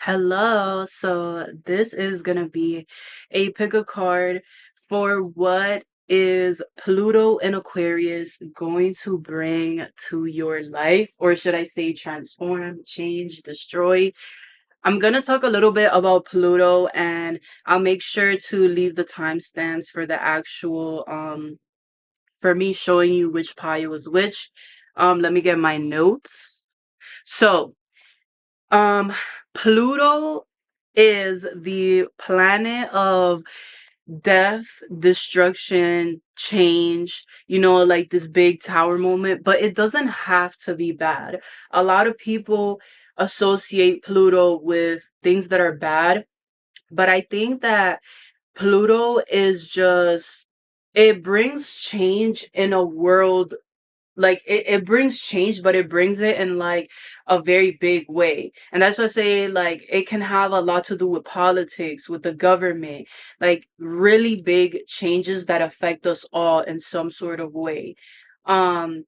Hello. So this is gonna be a pick a card for what is Pluto in Aquarius going to bring to your life, or should I say transform, change, destroy. I'm gonna talk a little bit about Pluto and I'll make sure to leave the timestamps for the actual for me showing you which pile was which. Let me get my notes. So um, Pluto is the planet of death, destruction, change, like this big tower moment, but it doesn't have to be bad. A lot of people associate Pluto with things that are bad, but I think that Pluto is just, it brings change in a world, like it brings change, but it brings it in like a very big way. And that's why I say like it can have a lot to do with politics, with the government, like really big changes that affect us all in some sort of way. um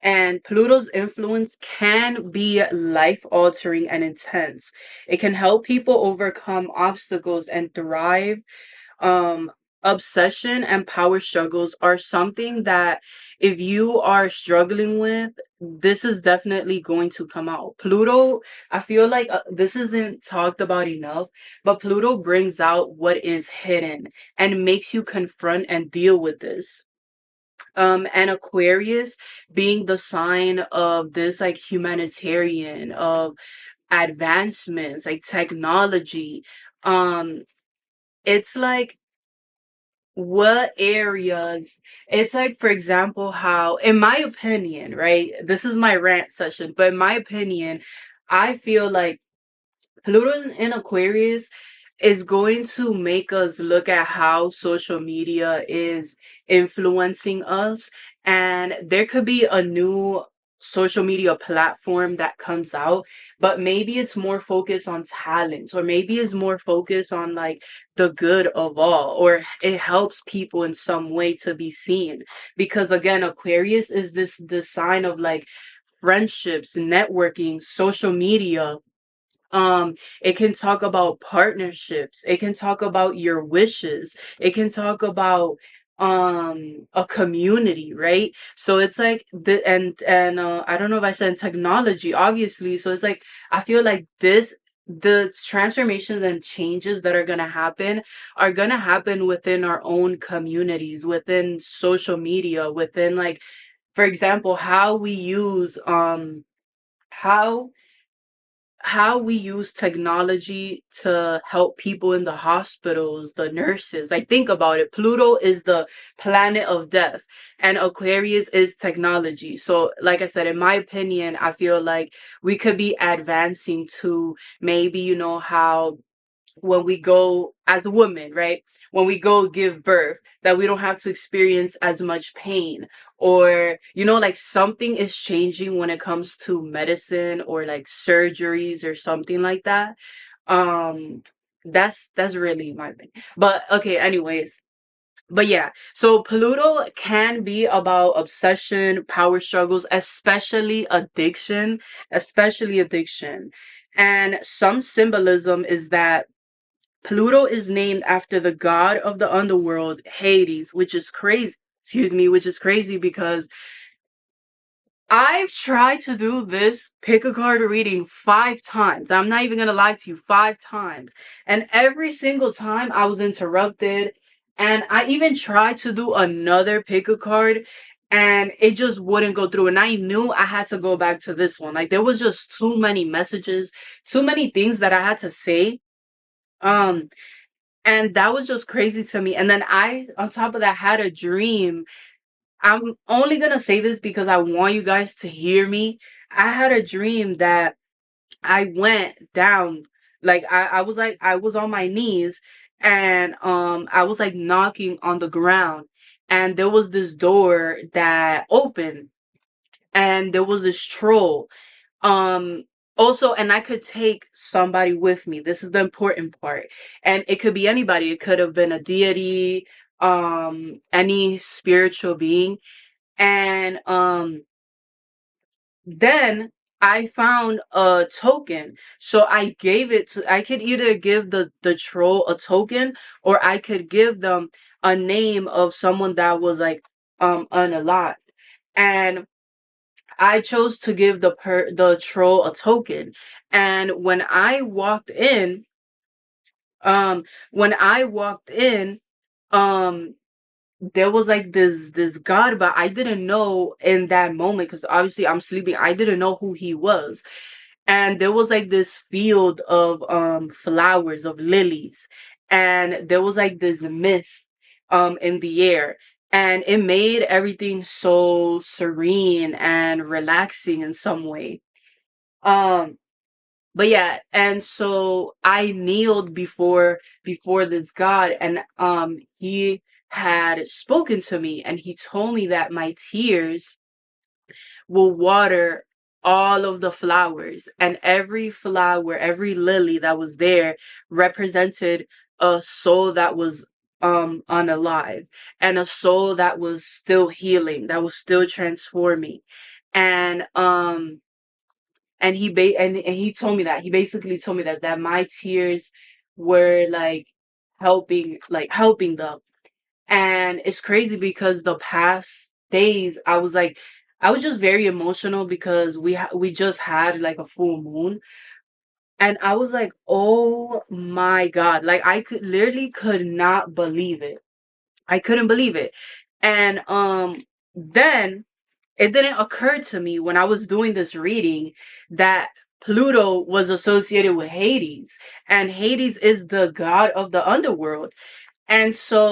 and Pluto's influence can be life altering and intense. It can help people overcome obstacles and thrive. um Obsession and power struggles are something that if you are struggling with, this is definitely going to come out. Pluto, I feel like this isn't talked about enough, but Pluto brings out what is hidden and makes you confront and deal with this. And Aquarius being the sign of this like humanitarian of advancements, like technology. um it's like what areas, it's like, for example, how in my opinion, right, this is my rant session, but in my opinion, I feel like Pluto in Aquarius is going to make us look at how social media is influencing us. And there could be a new social media platform that comes out, but maybe it's more focused on talents, or maybe it's more focused on like the good of all, or it helps people in some way to be seen. Because again, Aquarius is this sign of like friendships, networking, social media. It can talk about partnerships, it can talk about your wishes, it can talk about a community, right? So it's like the and I don't know if I said technology, obviously. So it's like I feel like this, the transformations and changes that are gonna happen within our own communities, within social media, within like, for example, how how we use technology to help people in the hospitals, the nurses. Like, think about it. Pluto is the planet of death, and Aquarius is technology. So, like I said, in my opinion, I feel like we could be advancing to maybe, how when we go as a woman, right? When we go give birth, that we don't have to experience as much pain. Or, like something is changing when it comes to medicine or like surgeries or something like that. Um, that's really my thing. But okay, anyways. But yeah, so Pluto can be about obsession, power struggles, especially addiction. And some symbolism is that Pluto is named after the god of the underworld, Hades, which is crazy. Excuse me, which is crazy because I've tried to do this pick a card reading 5 times. I'm not even gonna lie to you, 5 times. And every single time I was interrupted. And I even tried to do another pick a card and it just wouldn't go through. And I knew I had to go back to this one. Like, there was just too many messages, too many things that I had to say. Um, and that was just crazy to me. And then I, on top of that, had a dream. I'm only gonna say this because I want you guys to hear me. I had a dream that I went down, like I was on my knees, and I was like knocking on the ground, and there was this door that opened, and there was this troll. um Also, and I could take somebody with me. This is the important part. And it could be anybody. It could have been a deity, any spiritual being. And then I found a token. So I could either give the troll a token, or I could give them a name of someone that was like unalive. And I chose to give the troll a token. And um when I walked in, um there was like this god, but I didn't know in that moment, because obviously I'm sleeping. I didn't know who he was. And there was like this field of flowers, of lilies, and there was like this mist in the air, and it made everything so serene and relaxing in some way. um but yeah, and so I kneeled before this god, and he had spoken to me, and he told me that my tears will water all of the flowers, and every flower, every lily that was there represented a soul that was unalive, and a soul that was still healing, that was still transforming. And and he told me that, he basically told me that my tears were like helping them. And it's crazy because the past days I was just very emotional, because we just had like a full moon, and I was like, oh my god, like I could not believe it. I couldn't believe it. And then it didn't occur to me when I was doing this reading that Pluto was associated with Hades, and Hades is the god of the underworld. And so,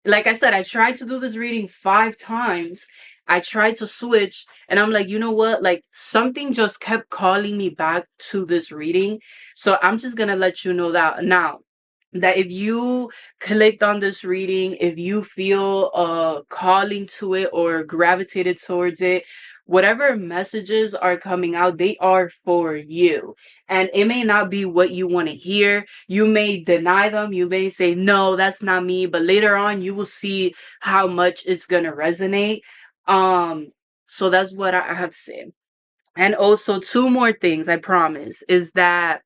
like I said, I tried to do this reading 5 times. I tried to switch, and I'm like, you know what? Like, something just kept calling me back to this reading. So I'm just gonna let you know that now, that if you clicked on this reading, if you feel calling to it or gravitated towards it, whatever messages are coming out, they are for you. And it may not be what you want to hear. You may deny them. You may say, no, that's not me. But later on, you will see how much it's going to resonate. Um, so that's what I have to say. And also, two more things, I promise, is that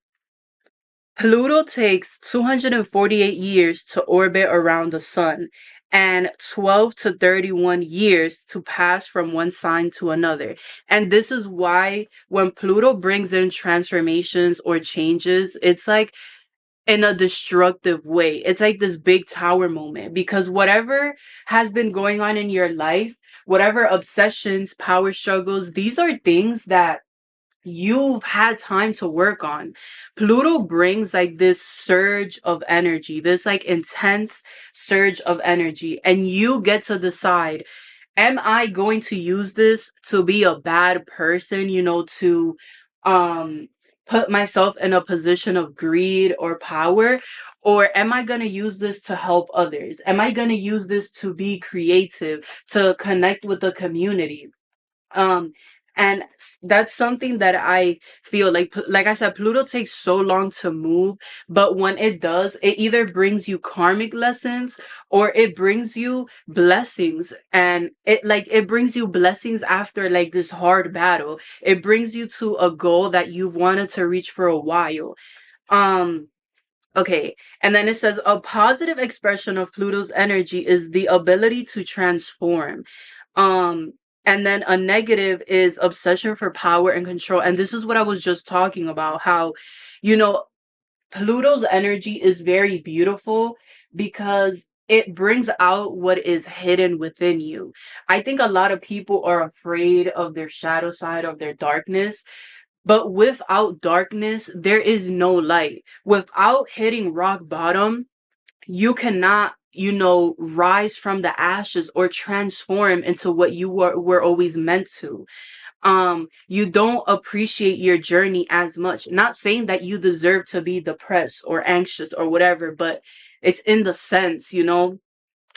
Pluto takes 248 years to orbit around the sun, and 12 to 31 years to pass from one sign to another. And this is why when Pluto brings in transformations or changes, it's like in a destructive way. It's like this big tower moment, because whatever has been going on in your life, whatever obsessions, power struggles, these are things that you've had time to work on. Pluto brings like this surge of energy, this like intense surge of energy, and you get to decide, am I going to use this to be a bad person, to um put myself in a position of greed or power? Or am I going to use this to help others? Am I going to use this to be creative, to connect with the community? um and that's something that I feel like I said, Pluto takes so long to move, but when it does, it either brings you karmic lessons, or it brings you blessings. And it brings you blessings after like this hard battle. It brings you to a goal that you've wanted to reach for a while. um Okay, and then it says a positive expression of Pluto's energy is the ability to transform. Um, and then a negative is obsession for power and control. And this is what I was just talking about, how, you know, Pluto's energy is very beautiful because it brings out what is hidden within you. I think a lot of people are afraid of their shadow side, of their darkness, but without darkness, there is no light. Without hitting rock bottom, you cannot, rise from the ashes or transform into what you were always meant to. You don't appreciate your journey as much. Not saying that you deserve to be depressed or anxious or whatever, but it's in the sense,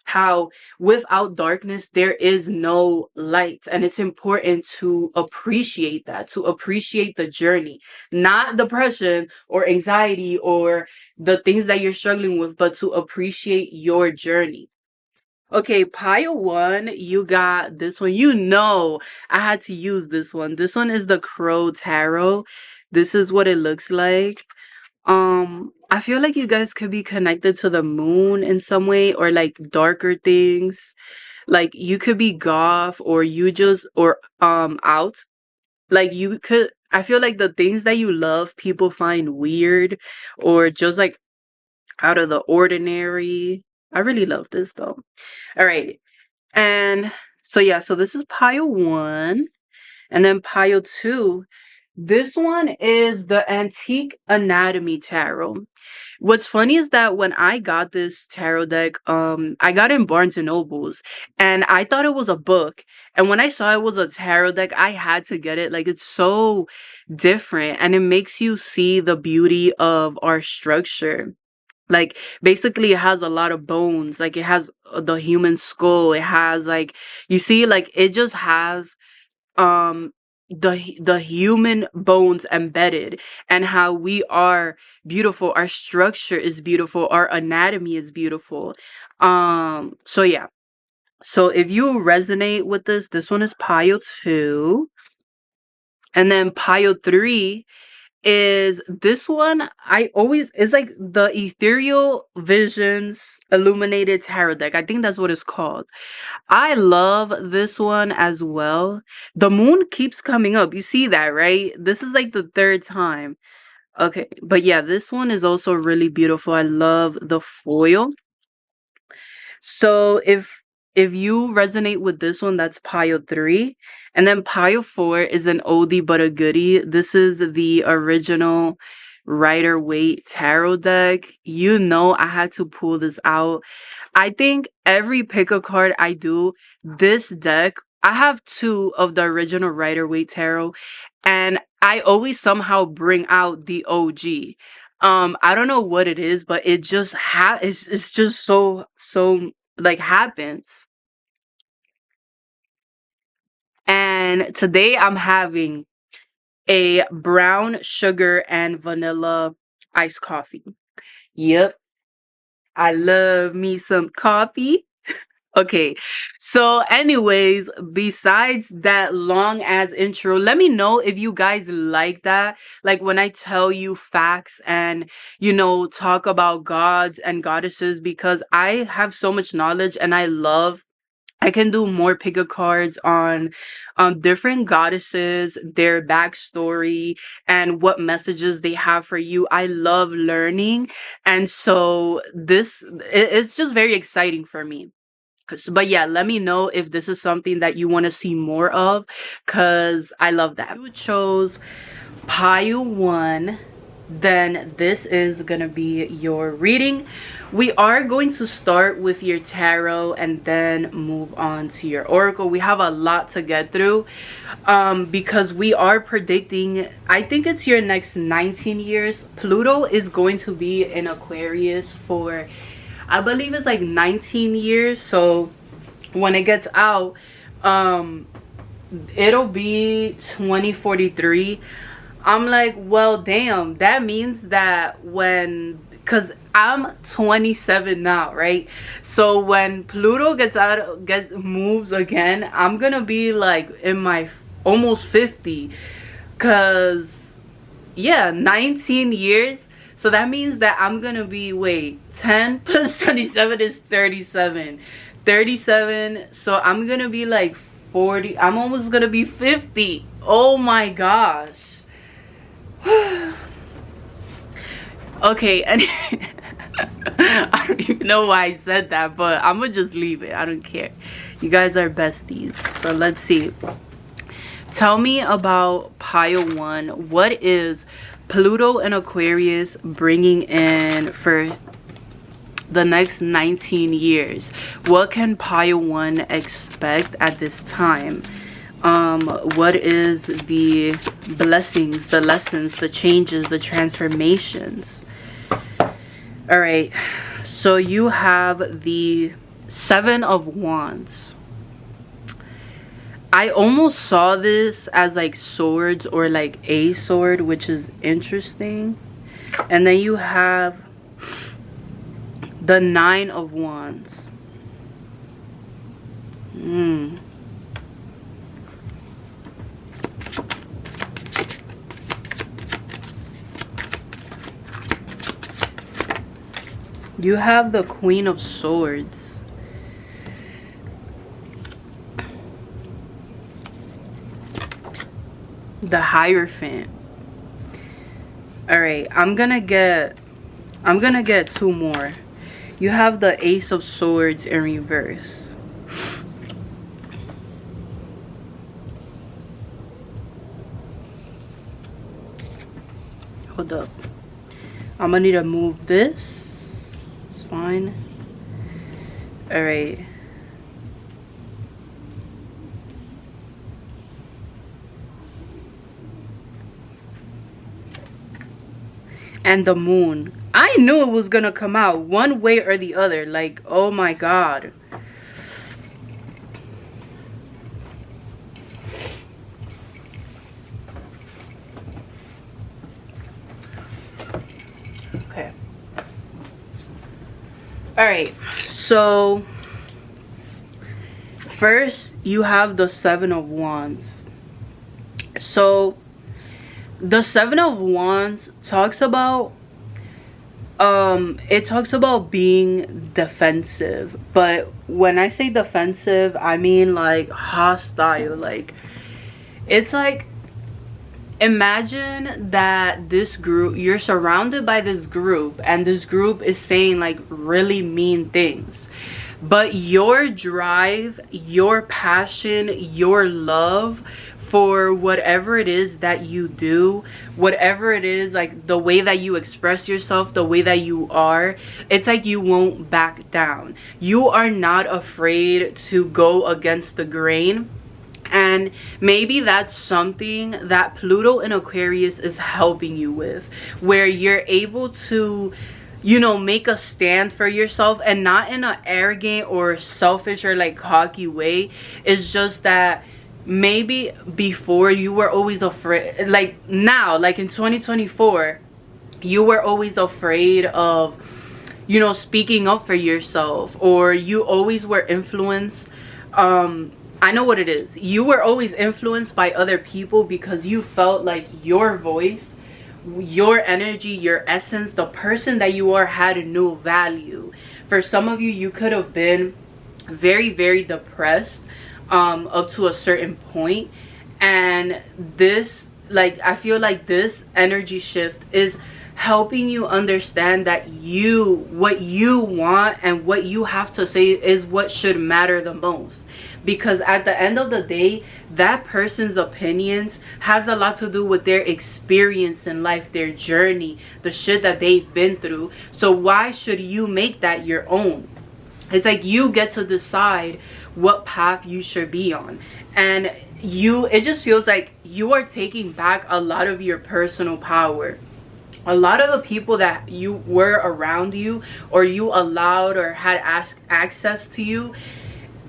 how without darkness there is no light, and it's important to appreciate that, to appreciate the journey, not depression or anxiety or the things that you're struggling with, but to appreciate your journey. Okay, pile one, you got this one. You know, I had to use this one. This one is the Crow Tarot. This is what it looks like. I feel like you guys could be connected to the moon in some way, or like darker things. Like you could be goth, or you just or out. Like you could, I feel like the things that you love people find weird or just like out of the ordinary. I really love this though. All right. And so yeah, so this is pile one. And then pile two, this one is the Antique Anatomy Tarot. What's funny is that when I got this tarot deck, I got it in Barnes and Nobles, and I thought it was a book. And when I saw it was a tarot deck, I had to get it. Like it's so different, and it makes you see the beauty of our structure. Like basically it has a lot of bones, like it has the human skull, it has like, you see, like it just has um the human bones embedded, and how we are beautiful, our structure is beautiful, our anatomy is beautiful. So yeah, so if you resonate with this one is pile two. And then pile three is this one. I always, it's like the Ethereal Visions Illuminated Tarot deck. I think that's what it's called. I love this one as well. The moon keeps coming up. You see that, right? This is like the third time. Okay, but yeah, this one is also really beautiful. I love the foil. So if you resonate with this one, that's pile three. And then pile four is an oldie but a goodie. This is the original Rider Waite tarot deck. You know I had to pull this out. I think every pick a card I do, this deck, I have two of the original Rider Waite tarot, and I always somehow bring out the OG. I don't know what it is, but it just it's just so like happens. And today I'm having a brown sugar and vanilla iced coffee. Yep, I love me some coffee. Okay, so anyways, besides that long ass intro, let me know if you guys like that. Like when I tell you facts and, you know, talk about gods and goddesses, because I have so much knowledge and I can do more pick a cards on different goddesses, their backstory, and what messages they have for you. I love learning, and so it's just very exciting for me. But yeah, let me know if this is something that you want to see more of, because I love that. You chose pile one, then this is gonna be your reading. We are going to start with your tarot and then move on to your oracle. We have a lot to get through because we are predicting, I think it's your next 19 years. Pluto is going to be in Aquarius for, I believe it's like 19 years. So when it gets out, it'll be 2043. I'm like, well, damn, that means that when, because I'm 27 now, right? So when Pluto moves again, I'm gonna be like in my almost 50. Because, yeah, 19 years. So that means that I'm gonna be, wait, 10 plus 27 is 37. 37, so I'm gonna be like 40. I'm almost gonna be 50. Oh my gosh. Okay, and I don't even know why I said that, but I'm gonna just leave it. I don't care. You guys are besties. So let's see. Tell me about pile one. What is Pluto and Aquarius bringing in for the next 19 years? What can pile one expect at this time? What is the blessings, the lessons, the changes, the transformations? All right, so you have the Seven of Wands. I almost saw this as like swords or like a sword, which is interesting. And then you have the Nine of Wands. Mm. You have the Queen of Swords. The Hierophant. All right, I'm gonna get two more. You have the Ace of Swords in reverse. Hold up. I'm gonna need to move this. It's fine. All right. And the Moon. I knew it was gonna come out one way or the other. Like, oh my god. Okay. All right. So first you have the Seven of Wands. So the Seven of Wands talks about it talks about being defensive, but when I say defensive, I mean like hostile. Like, it's like, imagine that this group, you're surrounded by this group, and this group is saying like really mean things, but your drive, your passion, your love for whatever it is that you do, whatever it is, like the way that you express yourself, the way that you are, it's like you won't back down. You are not afraid to go against the grain. And maybe that's something that Pluto in Aquarius is helping you with, where you're able to, you know, make a stand for yourself, and not in an arrogant or selfish or like cocky way. It's just that maybe before you were always afraid, like now, like in 2024, you were always afraid of, you know, speaking up for yourself, or you always were influenced. I know what it is. You were always influenced by other people because you felt like your voice, your energy, your essence, the person that you are had no value. For some of you, you could have been very, very depressed up to a certain point, and this, like, I feel like this energy shift is helping you understand that what you want and what you have to say is what should matter the most. Because at the end of the day, that person's opinions has a lot to do with their experience in life, their journey, the shit that they've been through. So why should you make that your own? It's like you get to decide what path you should be on. And it just feels like you are taking back a lot of your personal power. A lot of the people that you were around you, or you allowed or had access to you,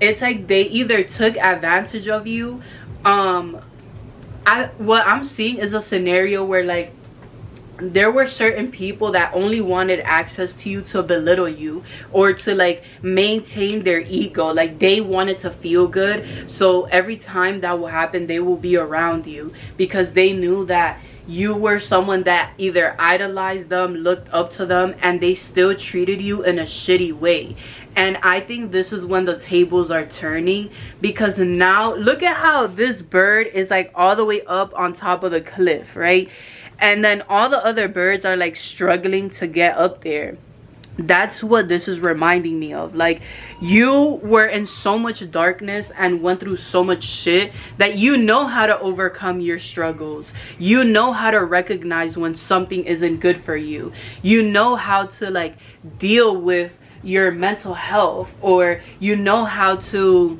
it's like they either took advantage of you. What I'm seeing is a scenario where like there were certain people that only wanted access to you to belittle you, or to like maintain their ego. Like they wanted to feel good, so every time that will happen, they will be around you because they knew that you were someone that either idolized them, looked up to them, and they still treated you in a shitty way. And I think this is when the tables are turning, because now look at how this bird is like all the way up on top of the cliff, right? And then all the other birds are like struggling to get up there. That's what this is reminding me of. Like, you were in so much darkness and went through so much shit that you know how to overcome your struggles. You know how to recognize when something isn't good for you. You know how to like deal with your mental health, or you know how to,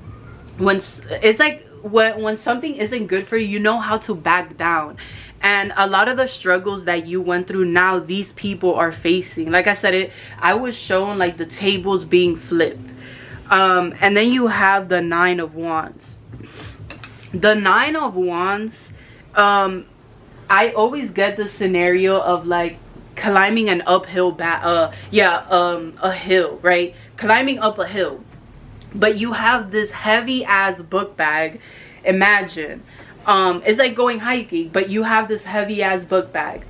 when it's like when something isn't good for you, you know how to back down. And a lot of the struggles that you went through, now these people are facing. Like I said, I was shown like the tables being flipped. And then you have the Nine of Wands. The Nine of Wands, I always get the scenario of like climbing an uphill a hill, right? Climbing up a hill. but you have this heavy ass book bag. Imagine, it's like going hiking, but you have this heavy ass book bag,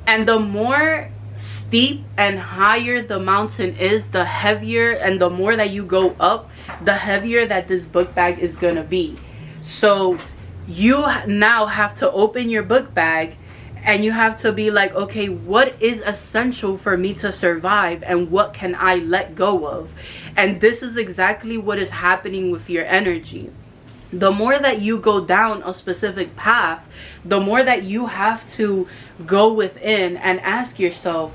and the more steep and higher the mountain is, the heavier, and the more that you go up, the heavier that this book bag is gonna be. So you now have to open your book bag, and you have to be like, okay, what is essential for me to survive, and what can I let go of? And this is exactly what is happening with your energy. The more that you go down a specific path, the more that you have to go within and ask yourself,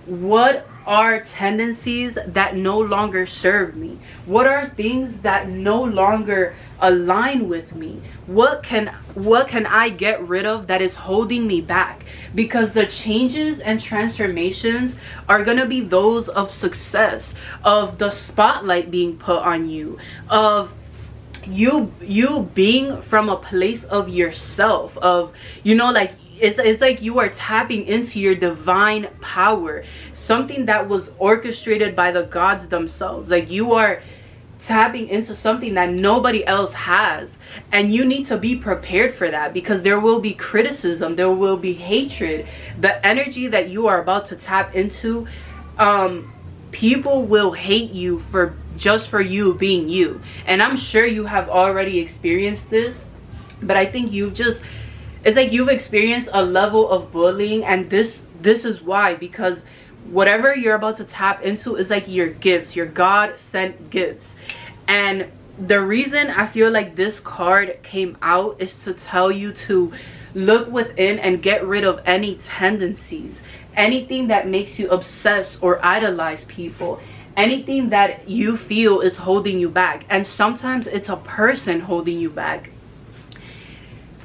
what are tendencies that no longer serve me? What are things that no longer align with me? What can I get rid of that is holding me back? Because the changes and transformations are going to be those of success, of the spotlight being put on you, of you being from a place of yourself, of, you know, like, it's like you are tapping into your divine power, something that was orchestrated by the gods themselves. Like, you are tapping into something that nobody else has, and you need to be prepared for that, because there will be criticism, there will be hatred. The energy that you are about to tap into, people will hate you for you being you. And I'm sure you have already experienced this, but I think it's like you've experienced a level of bullying, and this is why, because whatever you're about to tap into is like your gifts, your God sent gifts. And the reason I feel like this card came out is to tell you to look within and get rid of any tendencies, anything that makes you obsess or idolize people, anything that you feel is holding you back. And sometimes it's a person holding you back.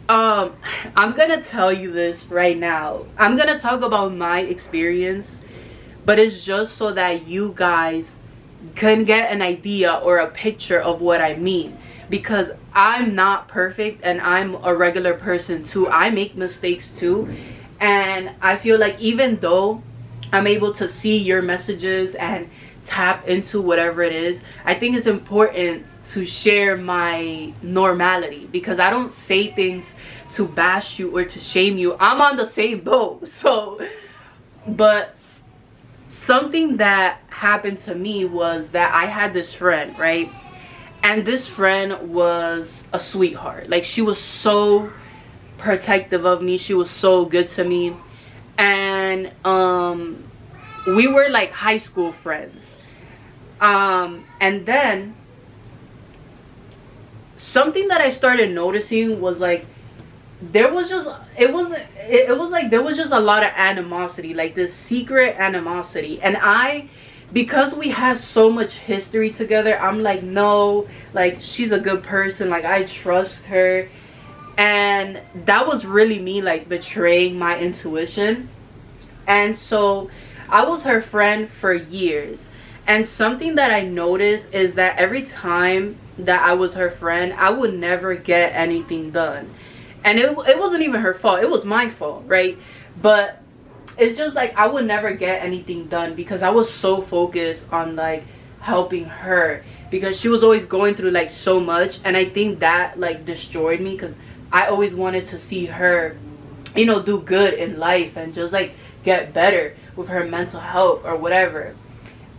I'm gonna tell you this right now. I'm gonna talk about my experience, but it's just so that you guys can get an idea or a picture of what I mean, because I'm not perfect, and I'm a regular person too. I make mistakes too, and I feel like even though I'm able to see your messages and tap into whatever it is, I think it's important to share my normality, because I don't say things to bash you or to shame you. I'm on the same boat. So, but something that happened to me was that I had this friend, right? And this friend was a sweetheart. Like, she was so protective of me, she was so good to me. And we were like high school friends. And then something that I started noticing was like, there was just, it was like there was just a lot of animosity, like this secret animosity. And because we have so much history together, I'm like, no, like, she's a good person, like, I trust her. And that was really me, like, betraying my intuition. And so I was her friend for years. And something that I noticed is that every time that I was her friend, I would never get anything done. And it wasn't even her fault, it was my fault, right? But it's just like I would never get anything done because I was so focused on like helping her, because she was always going through like so much. And I think that like destroyed me, because I always wanted to see her, you know, do good in life and just like get better with her mental health or whatever.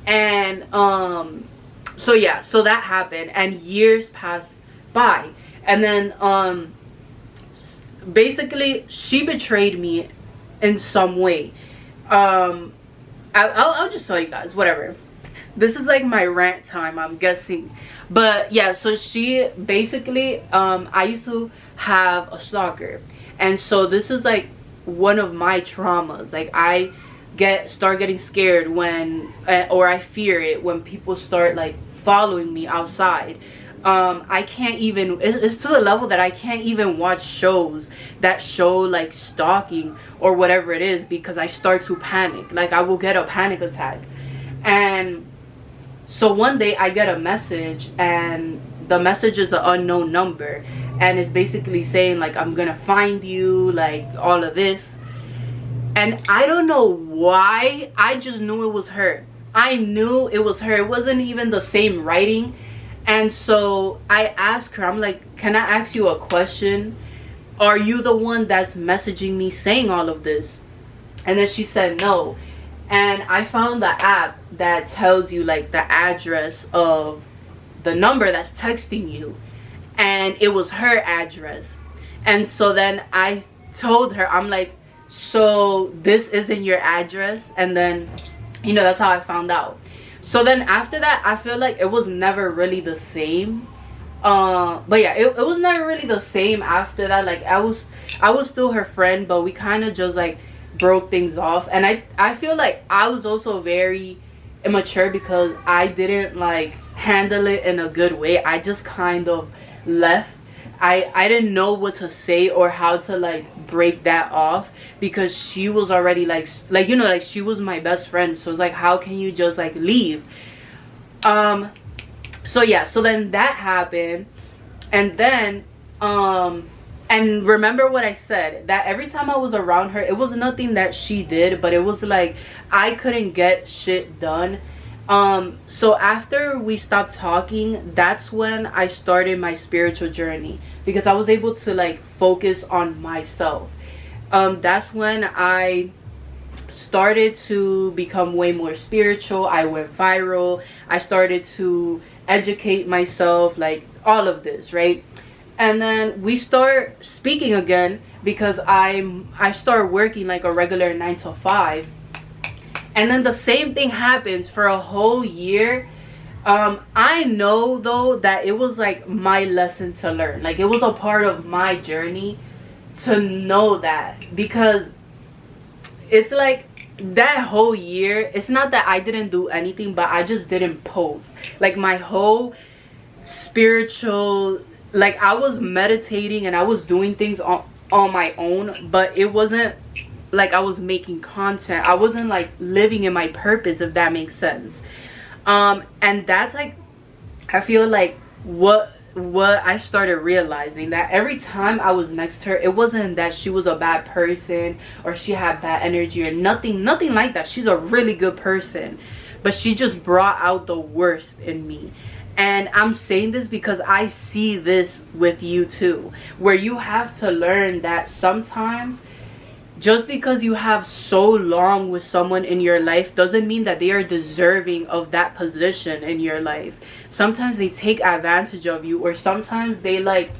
And so yeah, so that happened, and years passed by, and then basically she betrayed me in some way. I'll just tell you guys, whatever. This is like my rant time, I'm guessing. But yeah, so she basically, I used to have a stalker, and so this is like one of my traumas. Like I start getting scared when, or I fear it when people start like following me outside. I can't even, it's to the level that I can't even watch shows that show like stalking or whatever it is, because I start to panic. Like I will get a panic attack. And so one day I get a message, and the message is an unknown number, and it's basically saying like, I'm gonna find you, like all of this. And I don't know why, I just knew it was her. I knew it was her. It wasn't even the same writing. And so I asked her, I'm like, can I ask you a question? Are you the one that's messaging me saying all of this? And then she said no. And I found the app that tells you like the address of the number that's texting you, and it was her address. And so then I told her, I'm like, so this isn't your address? And then, you know, that's how I found out. So then after that, I feel like it was never really the same. But yeah, it was never really the same after that. Like I was still her friend, but we kind of just like broke things off. And I feel like I was also very immature because I didn't like handle it in a good way. I just kind of left. I didn't know what to say or how to like break that off, because she was already like you know, like she was my best friend. So it's like, how can you just like leave? So yeah, so then that happened. And then and remember what I said, that every time I was around her, it was nothing that she did, but it was like I couldn't get shit done. So after we stopped talking, that's when I started my spiritual journey, because I was able to like focus on myself. That's when I started to become way more spiritual. I went viral. I started to educate myself, like all of this, right? And then we start speaking again, because I start working like a regular 9 to 5. And then the same thing happens for a whole year. I know though that it was like my lesson to learn. Like it was a part of my journey to know that, because it's like that whole year, it's not that I didn't do anything, but I just didn't post. Like my whole spiritual, like I was meditating and I was doing things on my own, but it wasn't like I was making content. I wasn't like living in my purpose, if that makes sense. And that's like, I feel like what I started realizing, that every time I was next to her, it wasn't that she was a bad person or she had bad energy or nothing like that. She's a really good person, but she just brought out the worst in me. And I'm saying this because I see this with you too, where you have to learn that sometimes just because you have so long with someone in your life doesn't mean that they are deserving of that position in your life. Sometimes they take advantage of you, or sometimes they like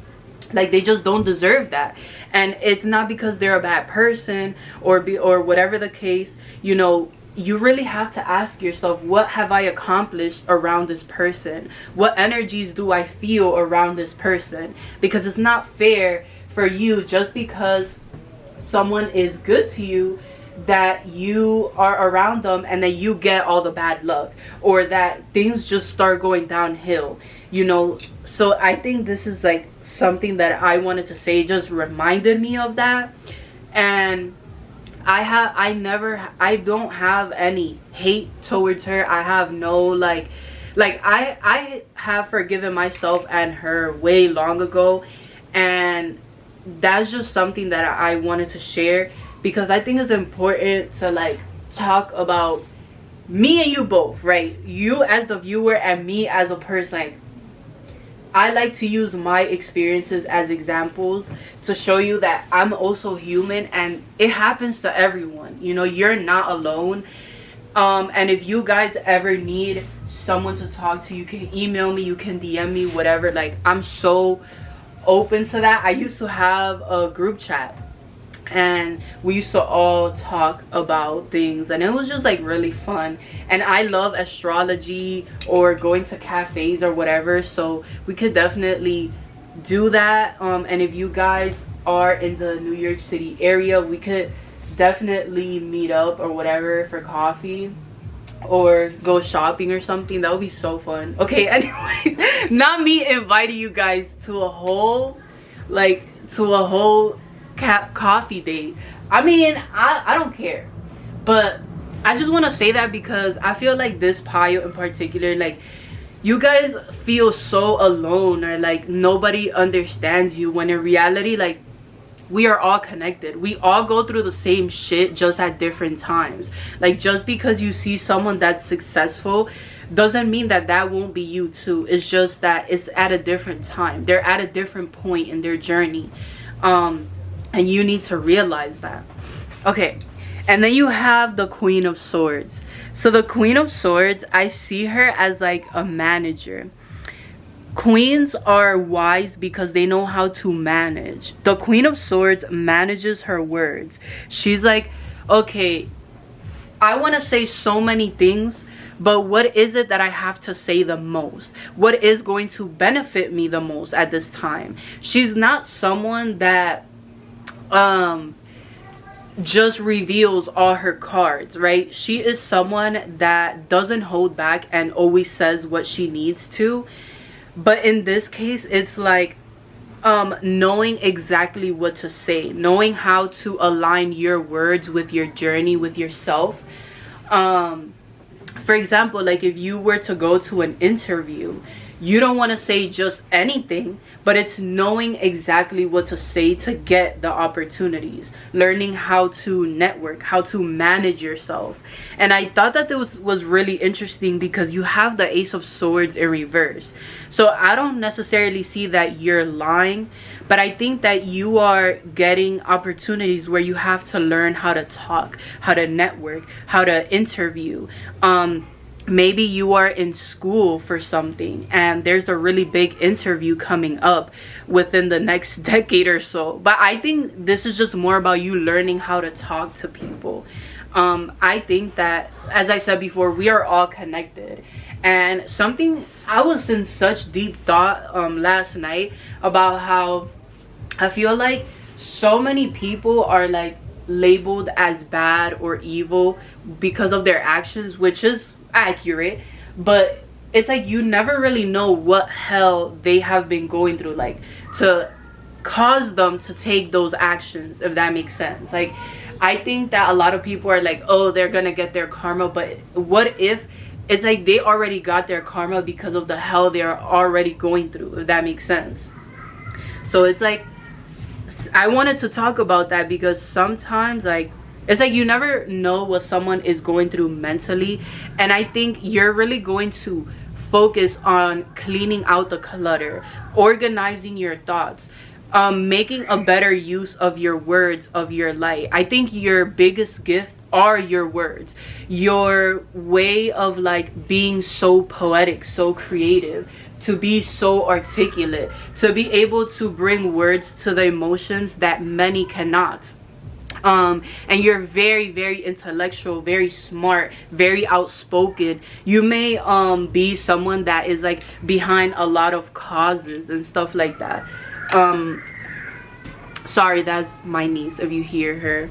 they just don't deserve that. And it's not because they're a bad person or whatever the case. You know, you really have to ask yourself, what have I accomplished around this person? What energies do I feel around this person? Because it's not fair for you, just because someone is good to you, that you are around them and that you get all the bad luck, or that things just start going downhill, you know. So I think this is like something that I wanted to say, just reminded me of that. And I don't have any hate towards her. I have no like I have forgiven myself and her way long ago. And that's just something that I wanted to share, because I think it's important to like talk about me and you both, right? You as the viewer and me as a person. Like, I like to use my experiences as examples to show you that I'm also human, and it happens to everyone. You know, you're not alone. And if you guys ever need someone to talk to, you can email me, you can DM me, whatever. Like, I'm so open to that. I used to have a group chat, and we used to all talk about things, and it was just like really fun. And I love astrology or going to cafes or whatever, so we could definitely do that. And if you guys are in the New York City area, we could definitely meet up or whatever for coffee or go shopping or something. That would be so fun. Okay, anyways, not me inviting you guys to a whole coffee date. I mean, I don't care, but I just want to say that because I feel like this pile in particular, like, you guys feel so alone, or like nobody understands you, when in reality, like, we are all connected. We all go through the same shit, just at different times. Like, just because you see someone that's successful doesn't mean that that won't be you too. It's just that it's at a different time. They're at a different point in their journey. And you need to realize that. Okay, and then you have the Queen of Swords. So the Queen of Swords, I see her as like a manager. Queens are wise because they know how to manage. The Queen of Swords manages her words. She's like, okay, I want to say so many things, but what is it that I have to say the most? What is going to benefit me the most at this time? She's not someone that just reveals all her cards, right? She is someone that doesn't hold back and always says what she needs to. But in this case, it's like knowing exactly what to say, knowing how to align your words with your journey, with yourself. For example, like if you were to go to an interview, you don't want to say just anything, but it's knowing exactly what to say to get the opportunities, learning how to network, how to manage yourself. And I thought that this was really interesting because you have the Ace of Swords in reverse. So I don't necessarily see that you're lying, but I think that you are getting opportunities where you have to learn how to talk, how to network, how to interview. Maybe you are in school for something and there's a really big interview coming up within the next decade or so. But I think this is just more about you learning how to talk to people. I think that, as I said before, we are all connected. And something, I was in such deep thought last night about how I feel like so many people are like labeled as bad or evil because of their actions, which is accurate, but it's like you never really know what hell they have been going through, like to cause them to take those actions, if that makes sense. Like I think that a lot of people are like, oh, they're gonna get their karma, but what if it's like they already got their karma because of the hell they're already going through, if that makes sense. So it's like I wanted to talk about that because sometimes like it's like you never know what someone is going through mentally, and I think you're really going to focus on cleaning out the clutter, organizing your thoughts, making a better use of your words, of your light. I think your biggest gift are your words, your way of like being so poetic, so creative, to be so articulate, to be able to bring words to the emotions that many cannot. And you're very, very intellectual, very smart, very outspoken. You may be someone that is like behind a lot of causes and stuff like that. Sorry, that's my niece if you hear her.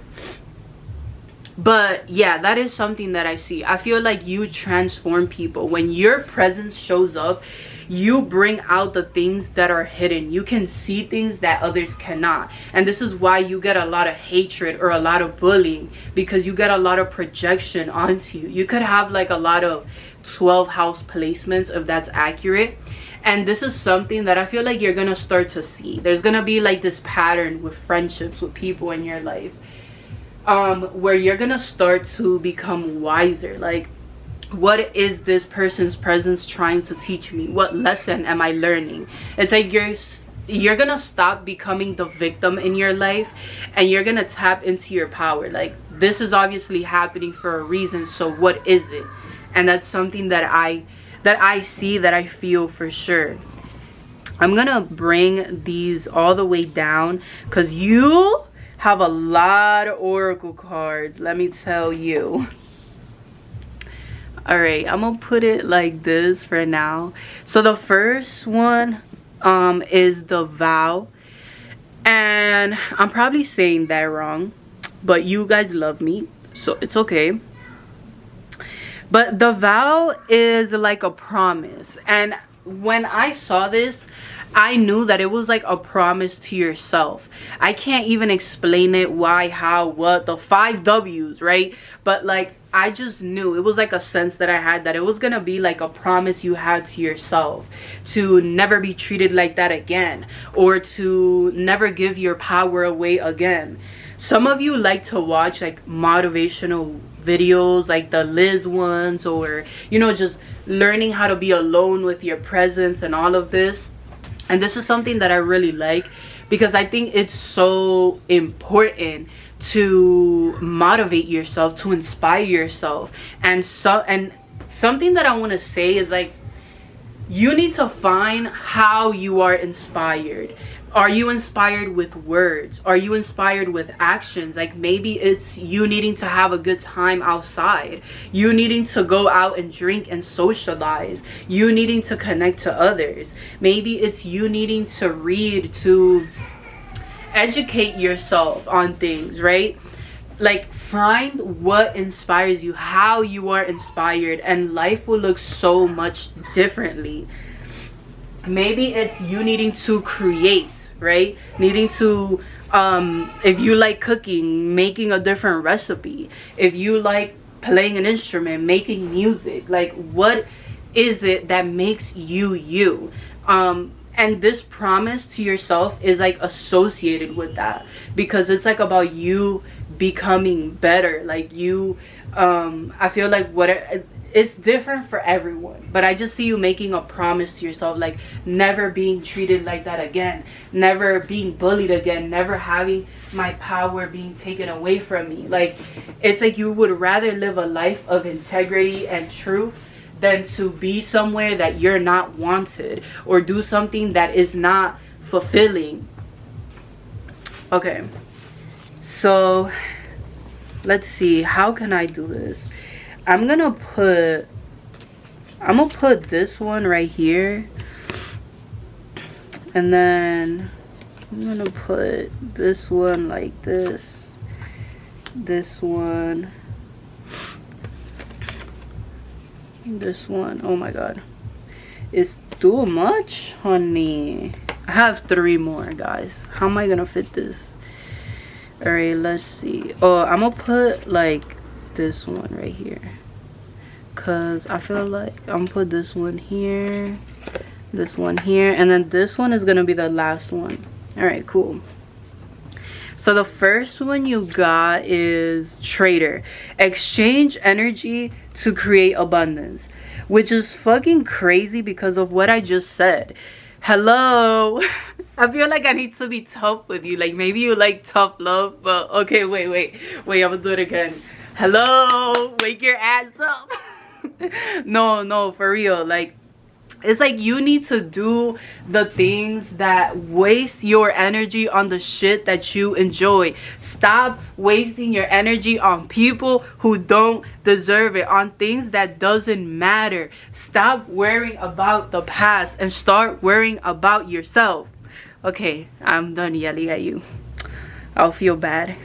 But yeah, that is something that I see. I feel like you transform people. When your presence shows up, you bring out the things that are hidden. You can see things that others cannot. And this is why you get a lot of hatred or a lot of bullying, because you get a lot of projection onto you. You could have like a lot of 12 house placements, if that's accurate. And this is something that I feel like you're gonna start to see. There's gonna be like this pattern with friendships, with people in your life, where you're gonna start to become wiser. Like, what is this person's presence trying to teach me? What lesson am I learning? It's like you're gonna stop becoming the victim in your life, and you're gonna tap into your power. Like, this is obviously happening for a reason, so what is it? And that's something that I see, that I feel for sure. I'm gonna bring these all the way down because you have a lot of oracle cards, let me tell you. All right, I'm gonna put it like this for now. So the first one is the vow, and I'm probably saying that wrong, but you guys love me, so it's okay. But the vow is like a promise, and when I saw this, I knew that it was like a promise to yourself. I can't even explain it, why, how, what, the 5 W's, right? But like, I just knew, it was like a sense that I had that it was gonna be like a promise you had to yourself to never be treated like that again, or to never give your power away again. Some of you like to watch like motivational videos like the Liz ones, or you know, just learning how to be alone with your presence and all of this. And this is something that I really like, because I think it's so important to motivate yourself, to inspire yourself. And something that I want to say is like, you need to find how you are inspired. Are you inspired with words? Are you inspired with actions? Like maybe it's you needing to have a good time outside, you needing to go out and drink and socialize, you needing to connect to others. Maybe it's you needing to read, to educate yourself on things, right? Like find what inspires you, how you are inspired, and life will look so much differently. Maybe it's you needing to create, right? Needing to if you like cooking, making a different recipe. If you like playing an instrument, making music. Like what is it that makes you you? And this promise to yourself is like associated with that, because it's like about you becoming better. Like you I feel like it's different for everyone, but I just see you making a promise to yourself, like never being treated like that again, never being bullied again, never having my power being taken away from me. Like it's like you would rather live a life of integrity and truth than to be somewhere that you're not wanted, or do something that is not fulfilling. Okay, so let's see, how can I do this? I'm gonna put this one right here, and then I'm gonna put this one like this one, this one. Oh my god, it's too much, honey. I have 3 more, guys. How am I gonna fit this? All right, let's see. Oh, I'm gonna put like this one right here, because I feel like I'm gonna put this one here, this one here, and then this one is gonna be the last one. All right, cool. So the first one you got is Trader. Exchange energy to create abundance, which is fucking crazy because of what I just said. Hello. I feel like I need to be tough with you. Like maybe you like tough love, but okay, wait, I'm gonna do it again. Hello, wake your ass up. No, for real. Like it's like you need to do the things that waste your energy on the shit that you enjoy. Stop wasting your energy on people who don't deserve it, on things that doesn't matter. Stop worrying about the past and start worrying about yourself. Okay, I'm done yelling at you. I'll feel bad.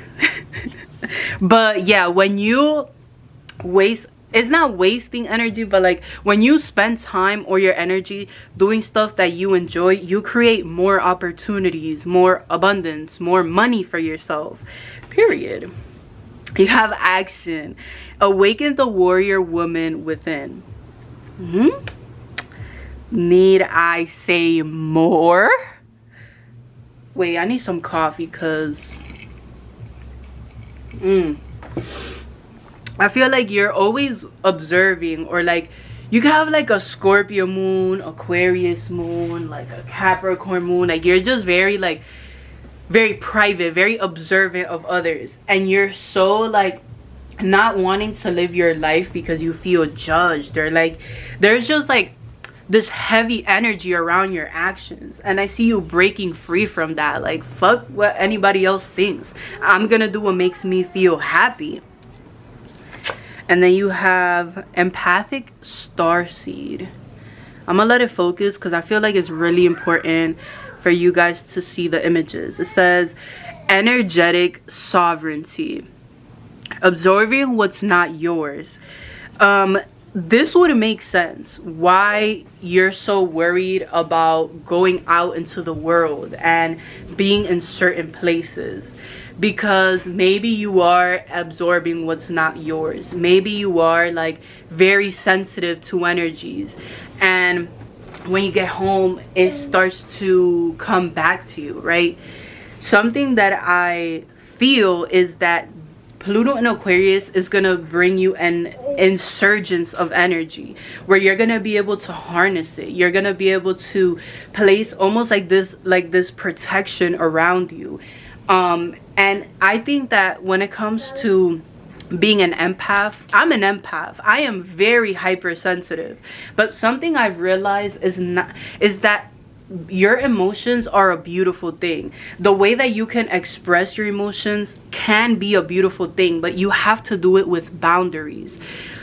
But yeah, when you waste, it's not wasting energy, but like when you spend time or your energy doing stuff that you enjoy, you create more opportunities, more abundance, more money for yourself, period. You have action. Awaken the warrior woman within. Need I say more? Wait, I need some coffee, because I feel like you're always observing, or like you can have like a Scorpio moon, Aquarius moon, like a Capricorn moon. Like you're just very like very private, very observant of others, and you're so like not wanting to live your life because you feel judged, or like there's just like this heavy energy around your actions. And I see you breaking free from that. Like fuck what anybody else thinks, I'm gonna do what makes me feel happy. And then you have empathic starseed. I'm gonna let it focus because I feel like it's really important for you guys to see the images. It says energetic sovereignty, absorbing what's not yours. This would make sense why you're so worried about going out into the world and being in certain places, because maybe you are absorbing what's not yours. Maybe you are like very sensitive to energies, and when you get home it starts to come back to you, right? Something that I feel is that Pluto in Aquarius is gonna bring you an insurgence of energy where you're gonna be able to harness it. You're gonna be able to place almost like this protection around you. And I think that when it comes to being an empath, I'm an empath. I am very hypersensitive. But something I've realized is that your emotions are a beautiful thing. The way that you can express your emotions can be a beautiful thing, but you have to do it with boundaries.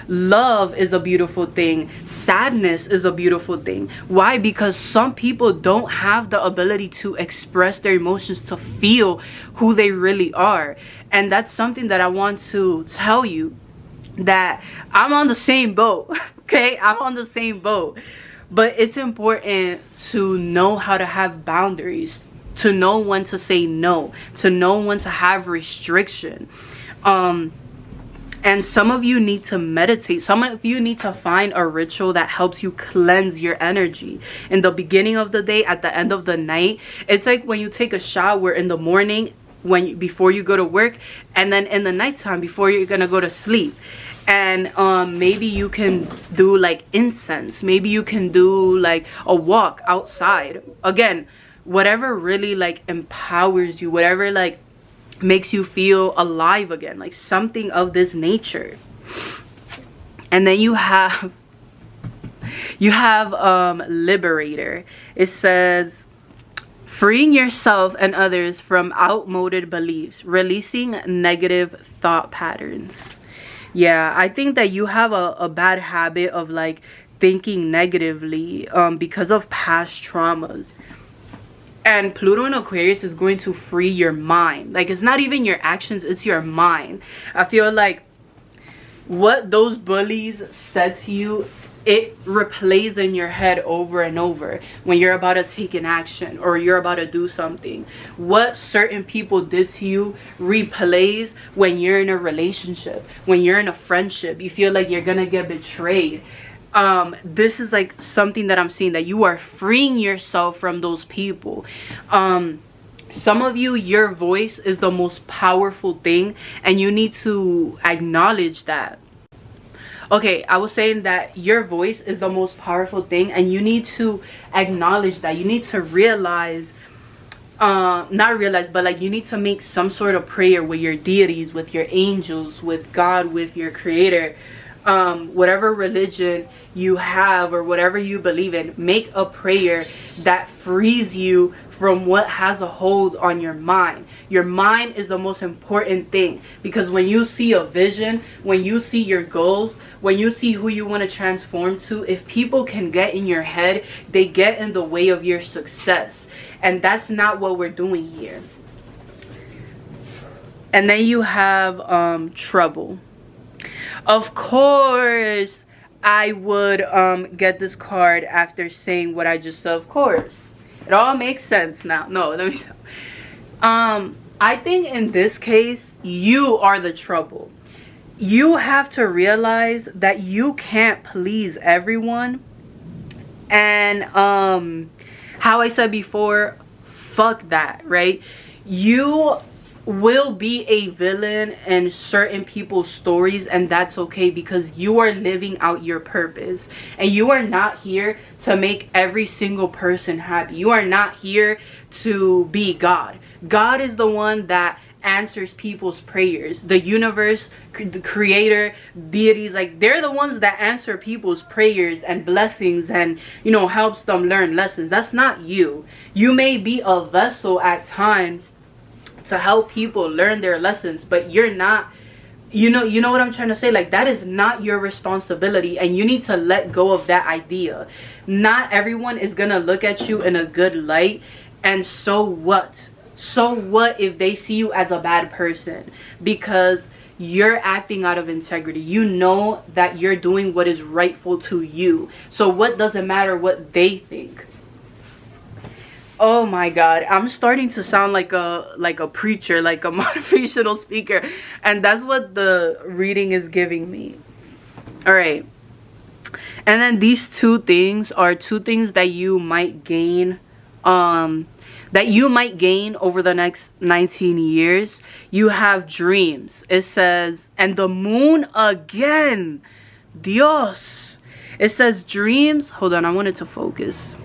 Love is a beautiful thing. Sadness is a beautiful thing. Why? Because some people don't have the ability to express their emotions, to feel who they really are. And that's something that I want to tell you, that I'm on the same boat. Okay, I'm on the same boat. But it's important to know how to have boundaries, to know when to say no, to know when to have restriction. And some of you need to meditate. Some of you need to find a ritual that helps you cleanse your energy. In the beginning of the day, at the end of the night. It's like when you take a shower in the morning, before you go to work, and then in the nighttime before you're gonna go to sleep. And maybe you can do like incense. Maybe you can do like a walk outside. Again, whatever really like empowers you, whatever like makes you feel alive again, like something of this nature. And then you have Liberator. It says, freeing yourself and others from outmoded beliefs, releasing negative thought patterns. Yeah, I think that you have a bad habit of like thinking negatively because of past traumas. And Pluto in Aquarius is going to free your mind. Like, it's not even your actions, it's your mind. I feel like what those bullies said to you, it replays in your head over and over when you're about to take an action or you're about to do something. What certain people did to you replays when you're in a relationship, when you're in a friendship. You feel like you're gonna get betrayed. This is like something that I'm seeing, that you are freeing yourself from those people. Some of you, your voice is the most powerful thing, and you need to acknowledge that. Okay, I was saying that your voice is the most powerful thing, and you need to acknowledge that. You need to realize, not realize, but like you need to make some sort of prayer with your deities, with your angels, with God, with your creator. Whatever religion you have or whatever you believe in, make a prayer that frees you from what has a hold on your mind. Your mind is the most important thing, because when you see a vision, when you see your goals, when you see who you want to transform to, if people can get in your head, they get in the way of your success. And that's not what we're doing here. And then you have Trouble. Of course, I would get this card after saying what I just said. Of course, it all makes sense now. No, let me stop. I think in this case, you are the trouble. You have to realize that you can't please everyone. And how I said before, fuck that, right? You will be a villain in certain people's stories, and that's okay, because you are living out your purpose, and you are not here to make every single person happy. You are not here to be God. God is the one that answers people's prayers. The universe, the creator, deities, like they're the ones that answer people's prayers and blessings, and you know, helps them learn lessons. That's not you. You may be a vessel at times to help people learn their lessons, but you're not, you know what I'm trying to say? Like, that is not your responsibility, and you need to let go of that idea. Not everyone is gonna look at you in a good light, and so what? So what if they see you as a bad person? Because you're acting out of integrity. You know that you're doing what is rightful to you. So what does it matter what they think? Oh my god, I'm starting to sound like a preacher, like a motivational speaker, and that's what the reading is giving me. All right, and then these two things are two things that you might gain. that you might gain over the next 19 years. You have dreams. It says, and the moon again. Dios. It says dreams. Hold on, I wanted to focus.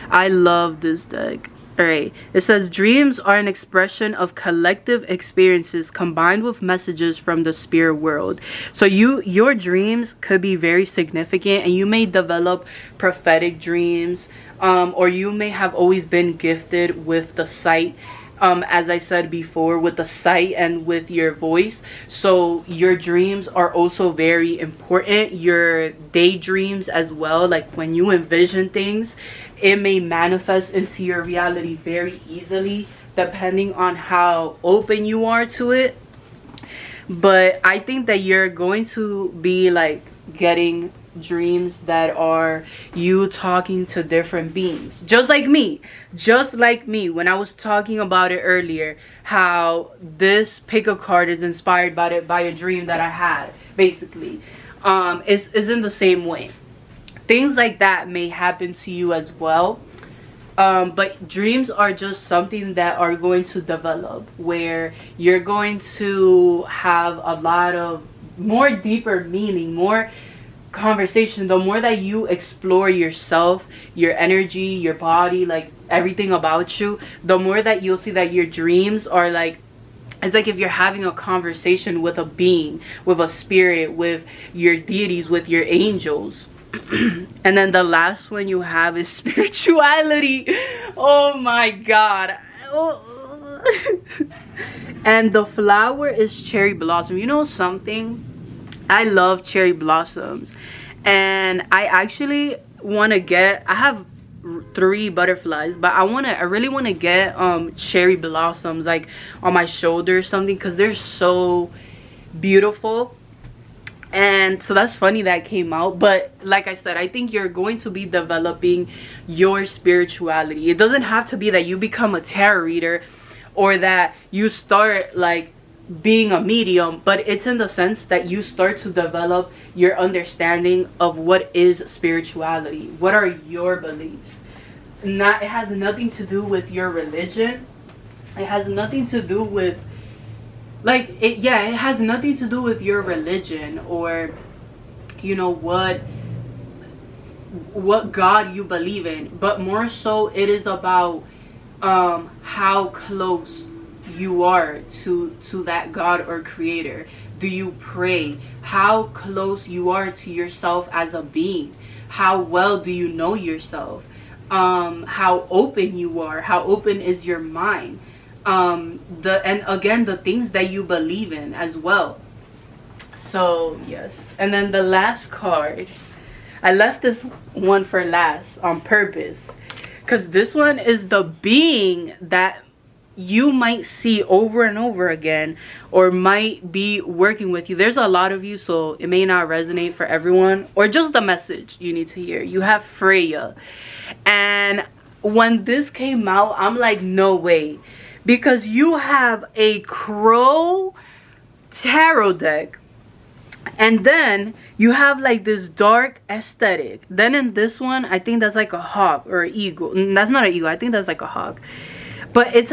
I love this deck. Alright, it says dreams are an expression of collective experiences combined with messages from the spirit world. So your dreams could be very significant, and you may develop prophetic dreams, or you may have always been gifted with the sight, as I said before, with the sight and with your voice. So your dreams are also very important. Your daydreams as well, like when you envision things, it may manifest into your reality very easily depending on how open you are to it. But I think that you're going to be like getting dreams that are you talking to different beings, just like me when I was talking about it earlier, how this pick a card is inspired by a dream that I had. Basically, is in the same way. Things like that may happen to you as well. But dreams are just something that are going to develop, where you're going to have a lot of more deeper meaning, more conversation. The more that you explore yourself, your energy, your body, like everything about you, the more that you'll see that your dreams are like, it's like if you're having a conversation with a being, with a spirit, with your deities, with your angels. And then the last one you have is spirituality. Oh my god. And the flower is cherry blossom. You know something, I love cherry blossoms, and I actually want to get, I have 3 butterflies, but I really want to get cherry blossoms like on my shoulder or something, because they're so beautiful. And so that's funny that came out. But like I said, I think you're going to be developing your spirituality. It doesn't have to be that you become a tarot reader or that you start like being a medium, but it's in the sense that you start to develop your understanding of what is spirituality. What are your beliefs? It has nothing to do with your religion. It has nothing to do with it has nothing to do with your religion, or you know what God you believe in, but more so it is about how close you are to that God or creator. Do you pray? How close you are to yourself as a being? How well do you know yourself? How open you are? How open is your mind? And again, the things that you believe in as well. So yes. And then the last card, I left this one for last on purpose, because this one is the being that you might see over and over again, or might be working with you. There's a lot of you, so it may not resonate for everyone, or just the message you need to hear. You have Freya. And when this came out, I'm like, no way. Because you have a crow tarot deck, and then you have like this dark aesthetic. Then in this one, I think that's like a hawk or an eagle. That's not an eagle, I think that's like a hawk. But it's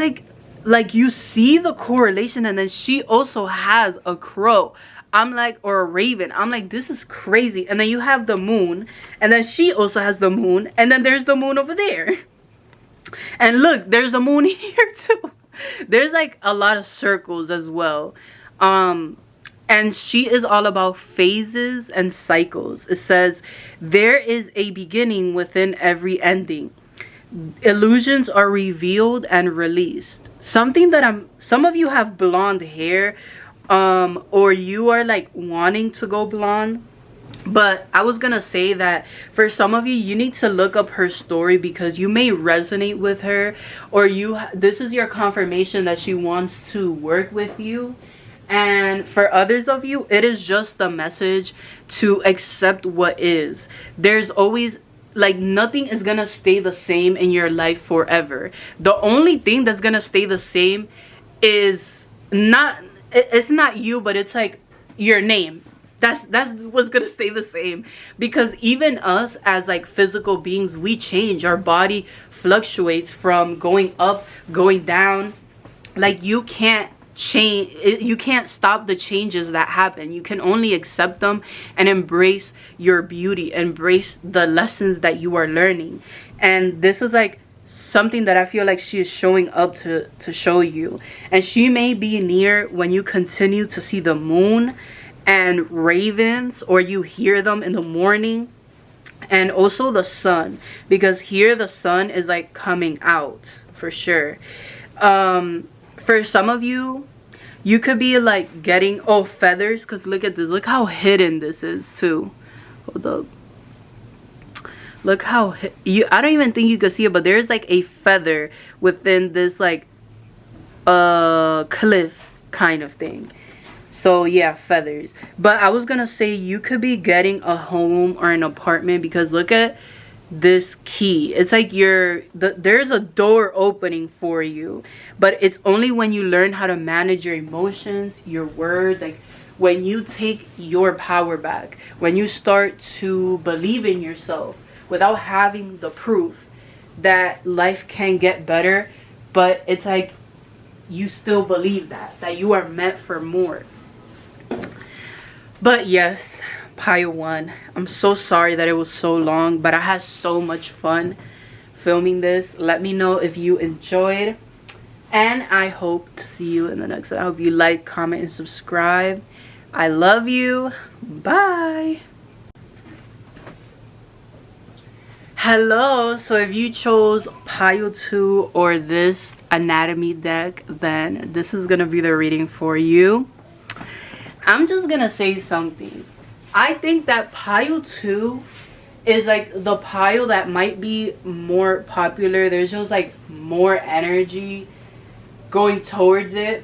like you see the correlation, and then she also has a crow. I'm like, or a raven. I'm like, this is crazy. And then you have the moon, and then she also has the moon, and then there's the moon over there. And look, there's a moon here too. There's like a lot of circles as well. And she is all about phases and cycles. It says, there is a beginning within every ending. Illusions are revealed and released. Something that some of you have blonde hair, or you are like wanting to go blonde. But I was gonna say that for some of you, you need to look up her story, because you may resonate with her, or this is your confirmation that she wants to work with you. And for others of you, it is just the message to accept what is. There's always, like, nothing is gonna stay the same in your life forever. The only thing that's gonna stay the same is it's not you, but it's like your name. that's what's gonna stay the same, because even us as like physical beings, we change. Our body fluctuates from going up, going down. Like you can't change, you can't stop the changes that happen. You can only accept them and embrace your beauty, embrace the lessons that you are learning. And this is like something that I feel like she is showing up to show you. And she may be near when you continue to see the moon and ravens, or you hear them in the morning, and also the sun, because here the sun is like coming out for sure. For some of you, you could be like getting, oh, feathers, because look at this, look how hidden this is too. Hold up, look how I don't even think you can see it, but there's like a feather within this like cliff kind of thing. So yeah, feathers. But I was gonna say you could be getting a home or an apartment, because look at this key. It's like there's a door opening for you, but it's only when you learn how to manage your emotions, your words, like when you take your power back, when you start to believe in yourself without having the proof that life can get better, but it's like you still believe that you are meant for more. But yes, pile 1, I'm so sorry that it was so long, but I had so much fun filming this. Let me know if you enjoyed, and I hope to see you in the next one. I hope you like, comment, and subscribe. I love you. Bye. Hello. So if you chose pile 2 or this anatomy deck, then this is gonna be the reading for you. I'm just gonna say something. I think that pile 2 is like the pile that might be more popular. There's just like more energy going towards it.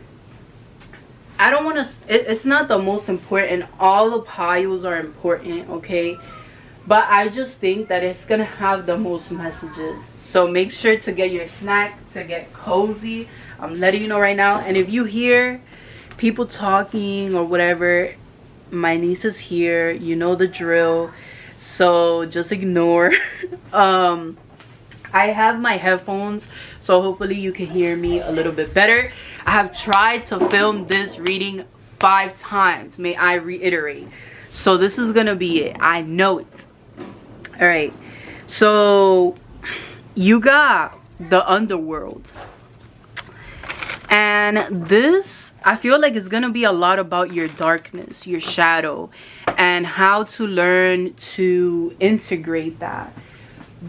I don't want to, it's not the most important. All the piles are important, okay? But I just think that it's gonna have the most messages. So make sure to get your snack, to get cozy. I'm letting you know right now. And if you hear people talking or whatever, my niece is here, you know the drill, so just ignore. I have my headphones, so hopefully you can hear me a little bit better. I have tried to film this reading 5 times, may I reiterate, so this is gonna be it. I know it. All right, so you got the underworld, and this, I feel like it's gonna be a lot about your darkness, your shadow, and how to learn to integrate that.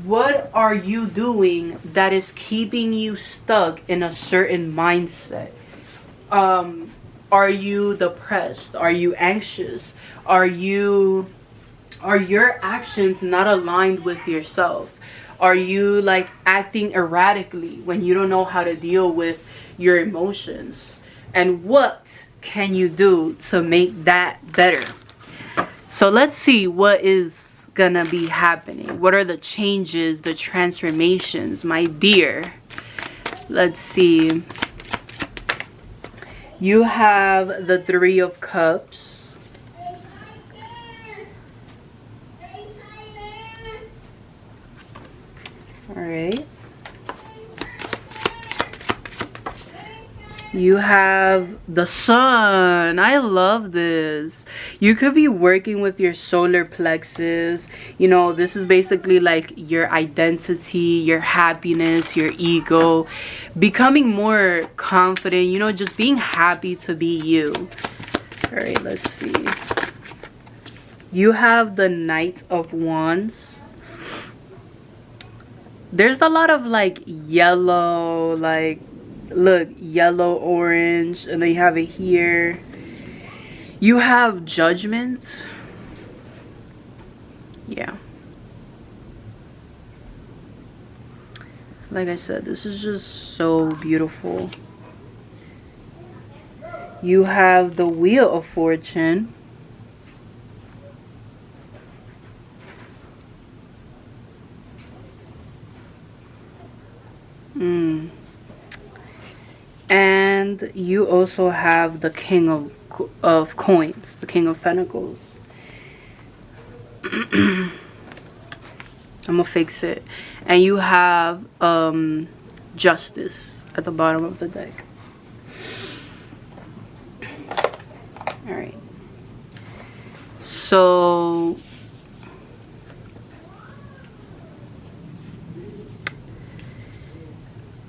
What are you doing that is keeping you stuck in a certain mindset? Are you depressed? Are you anxious? Are your actions not aligned with yourself? Are you like acting erratically when you don't know how to deal with your emotions? And what can you do to make that better? So let's see what is gonna be happening. What are the changes, the transformations, my dear? Let's see. You have the 3 of Cups. All right. You have the Sun. I love this. You could be working with your solar plexus. You know, this is basically like your identity, your happiness, your ego, becoming more confident, you know, just being happy to be you. All right, let's see. You have the Knight of Wands. There's a lot of like yellow, like, look, yellow, orange, and then you have it here. You have Judgment. Yeah, like I said, this is just so beautiful. You have the Wheel of Fortune. And you also have the King of Coins, the King of Pentacles. I'm gonna fix it. And you have Justice at the bottom of the deck. All right. So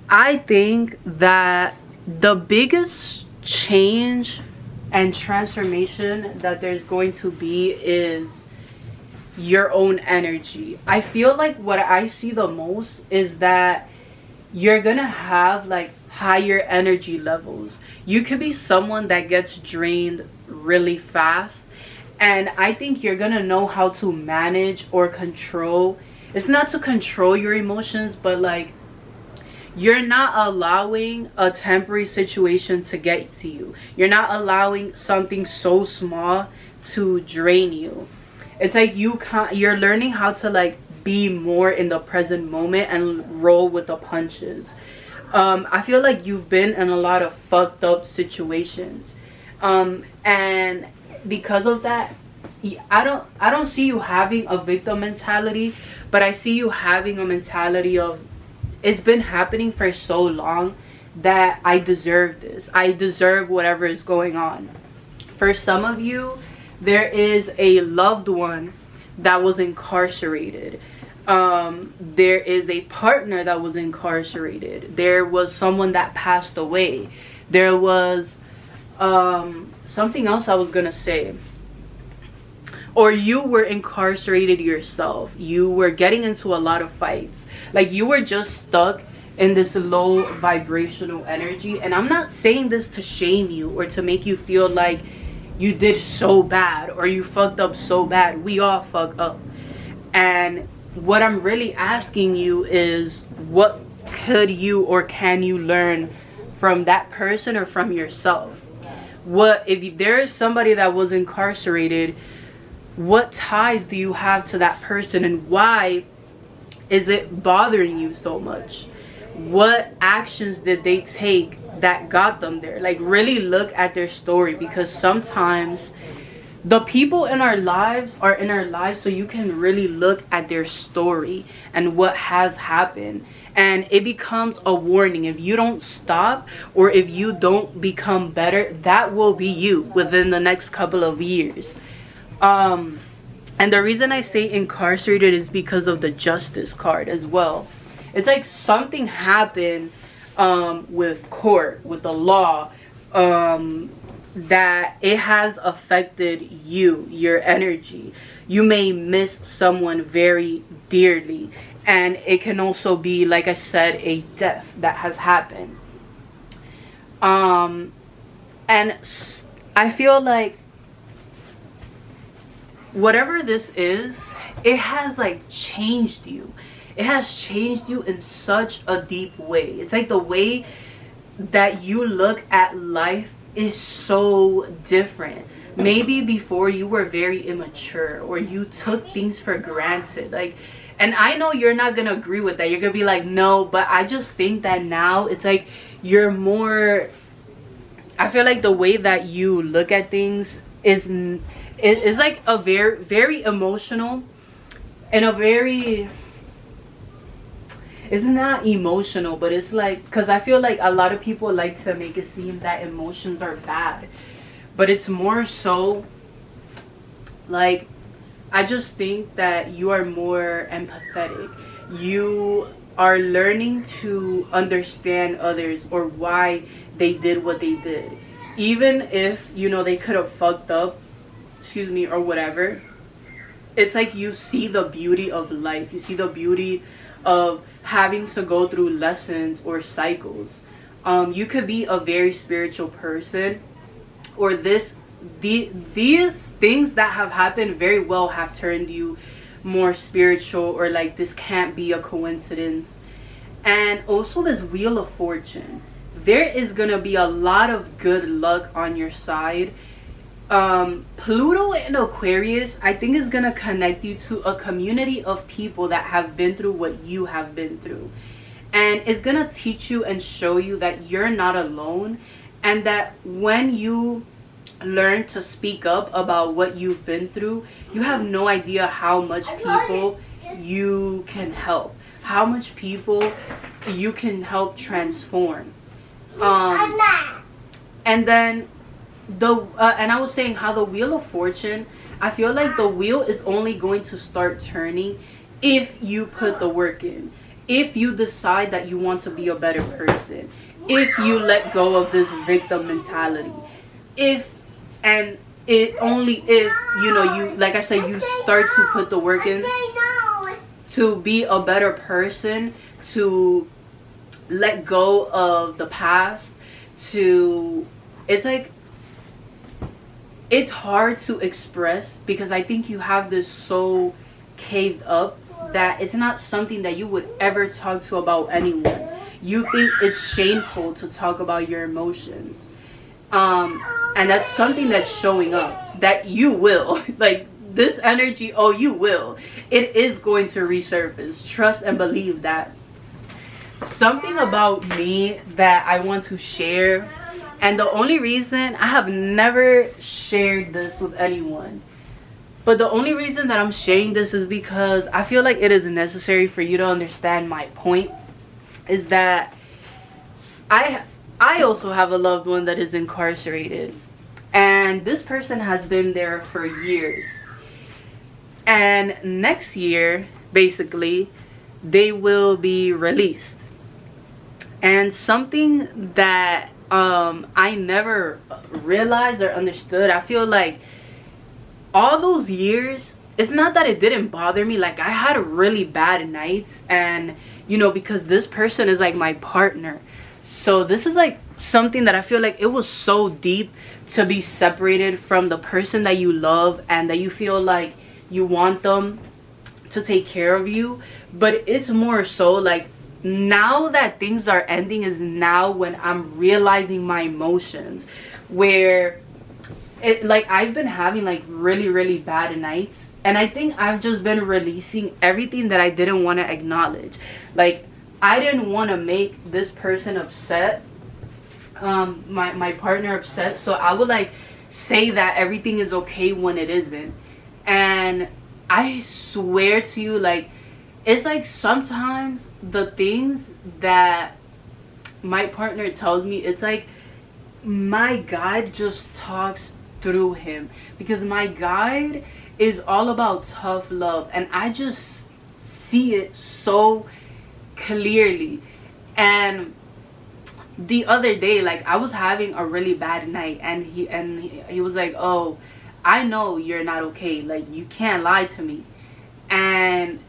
I think that the biggest change and transformation that there's going to be is your own energy. I feel like what I see the most is that you're gonna have like higher energy levels. You could be someone that gets drained really fast, and I think you're gonna know how to manage or control. It's not to control your emotions, but like you're not allowing a temporary situation to get to you. You're not allowing something so small to drain you. It's like you're learning how to like be more in the present moment and roll with the punches. I feel like you've been in a lot of fucked up situations, and because of that, I don't see you having a victim mentality, but I see you having a mentality of, it's been happening for so long that I deserve this. I deserve whatever is going on. For some of you, there is a loved one that was incarcerated. There is a partner that was incarcerated. There was someone that passed away. There was something else I was gonna say. Or you were incarcerated yourself. You were getting into a lot of fights. Like you were just stuck in this low vibrational energy. And I'm not saying this to shame you or to make you feel like you did so bad or you fucked up so bad. We all fuck up. And what I'm really asking you is, what could you or can you learn from that person or from yourself? What if there is somebody that was incarcerated? What ties do you have to that person, and why is it bothering you so much? What actions did they take that got them there? Like really look at their story, because sometimes the people in our lives are in our lives so you can really look at their story and what has happened, and it becomes a warning. If you don't stop or if you don't become better, that will be you within the next couple of years. And the reason I say incarcerated is because of the Justice card as well. It's like something happened with court, with the law, that it has affected you, your energy. You may miss someone very dearly, and it can also be, like I said, a death that has happened. And I feel like whatever this is, it has like changed you. It has changed you in such a deep way. It's like the way that you look at life is so different. Maybe before you were very immature or you took things for granted. Like, and I know you're not gonna agree with that. You're gonna be like, no, but I just think that now it's like you're more, I feel like the way that you look at things is like a very emotional and a very, it's not emotional, but it's like, because I feel like a lot of people like to make it seem that emotions are bad, but it's more so like, I just think that you are more empathetic. You are learning to understand others or why they did what they did, even if you know they could have fucked up, excuse me, or whatever. It's like you see the beauty of life. You see the beauty of having to go through lessons or cycles. You could be a very spiritual person, or these things that have happened very well have turned you more spiritual, or like this can't be a coincidence. And also this Wheel of Fortune, there is gonna be a lot of good luck on your side. Pluto in Aquarius, I think, is gonna connect you to a community of people that have been through what you have been through, and it's gonna teach you and show you that you're not alone, and that when you learn to speak up about what you've been through, you have no idea how much people you can help, how much people you can help transform. And then and I was saying how the Wheel of Fortune, I feel like the wheel is only going to start turning if you put the work in, if you decide that you want to be a better person, if you let go of this victim mentality, if and it only if, you know, you, like I said, you start to put the work in to be a better person, to let go of the past, to, it's like, it's hard to express because I think you have this so caved up that it's not something that you would ever talk to about anyone. You think it's shameful to talk about your emotions. And that's something that's showing up, that you will. Like, this energy, oh, you will. It is going to resurface. Trust and believe that. Something about me that I want to share, and the only reason I have never shared this with anyone, but the only reason that I'm sharing this is because I feel like it is necessary for you to understand my point, is that I also have a loved one that is incarcerated, and this person has been there for years, and next year basically they will be released. And something that I never realized or understood, I feel like all those years, it's not that it didn't bother me. Like, I had really bad nights, and you know, because this person is like my partner, so this is like something that I feel like it was so deep to be separated from the person that you love and that you feel like you want them to take care of you. But it's more so like, now that things are ending is now when I'm realizing my emotions, where it, like, I've been having like really bad nights, and I think I've just been releasing everything that I didn't want to acknowledge. Like, I didn't want to make this person upset, my partner upset, so I would like say that everything is okay when it isn't. And I swear to you, like, it's like sometimes the things that my partner tells me, it's like my guide just talks through him, because my guide is all about tough love, and I just see it so clearly. And the other day, like, I was having a really bad night, and he was like, oh, I know you're not okay, like, you can't lie to me.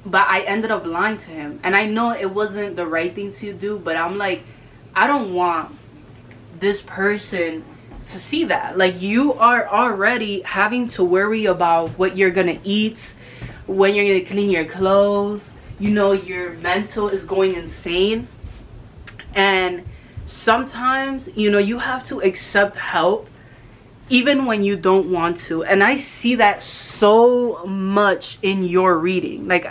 But I ended up lying to him, and I know it wasn't the right thing to do, but I'm like, I don't want this person to see that. Like, you are already having to worry about what you're gonna eat, when you're gonna clean your clothes, you know, your mental is going insane. And sometimes, you know, you have to accept help even when you don't want to. And I see that so much in your reading. Like,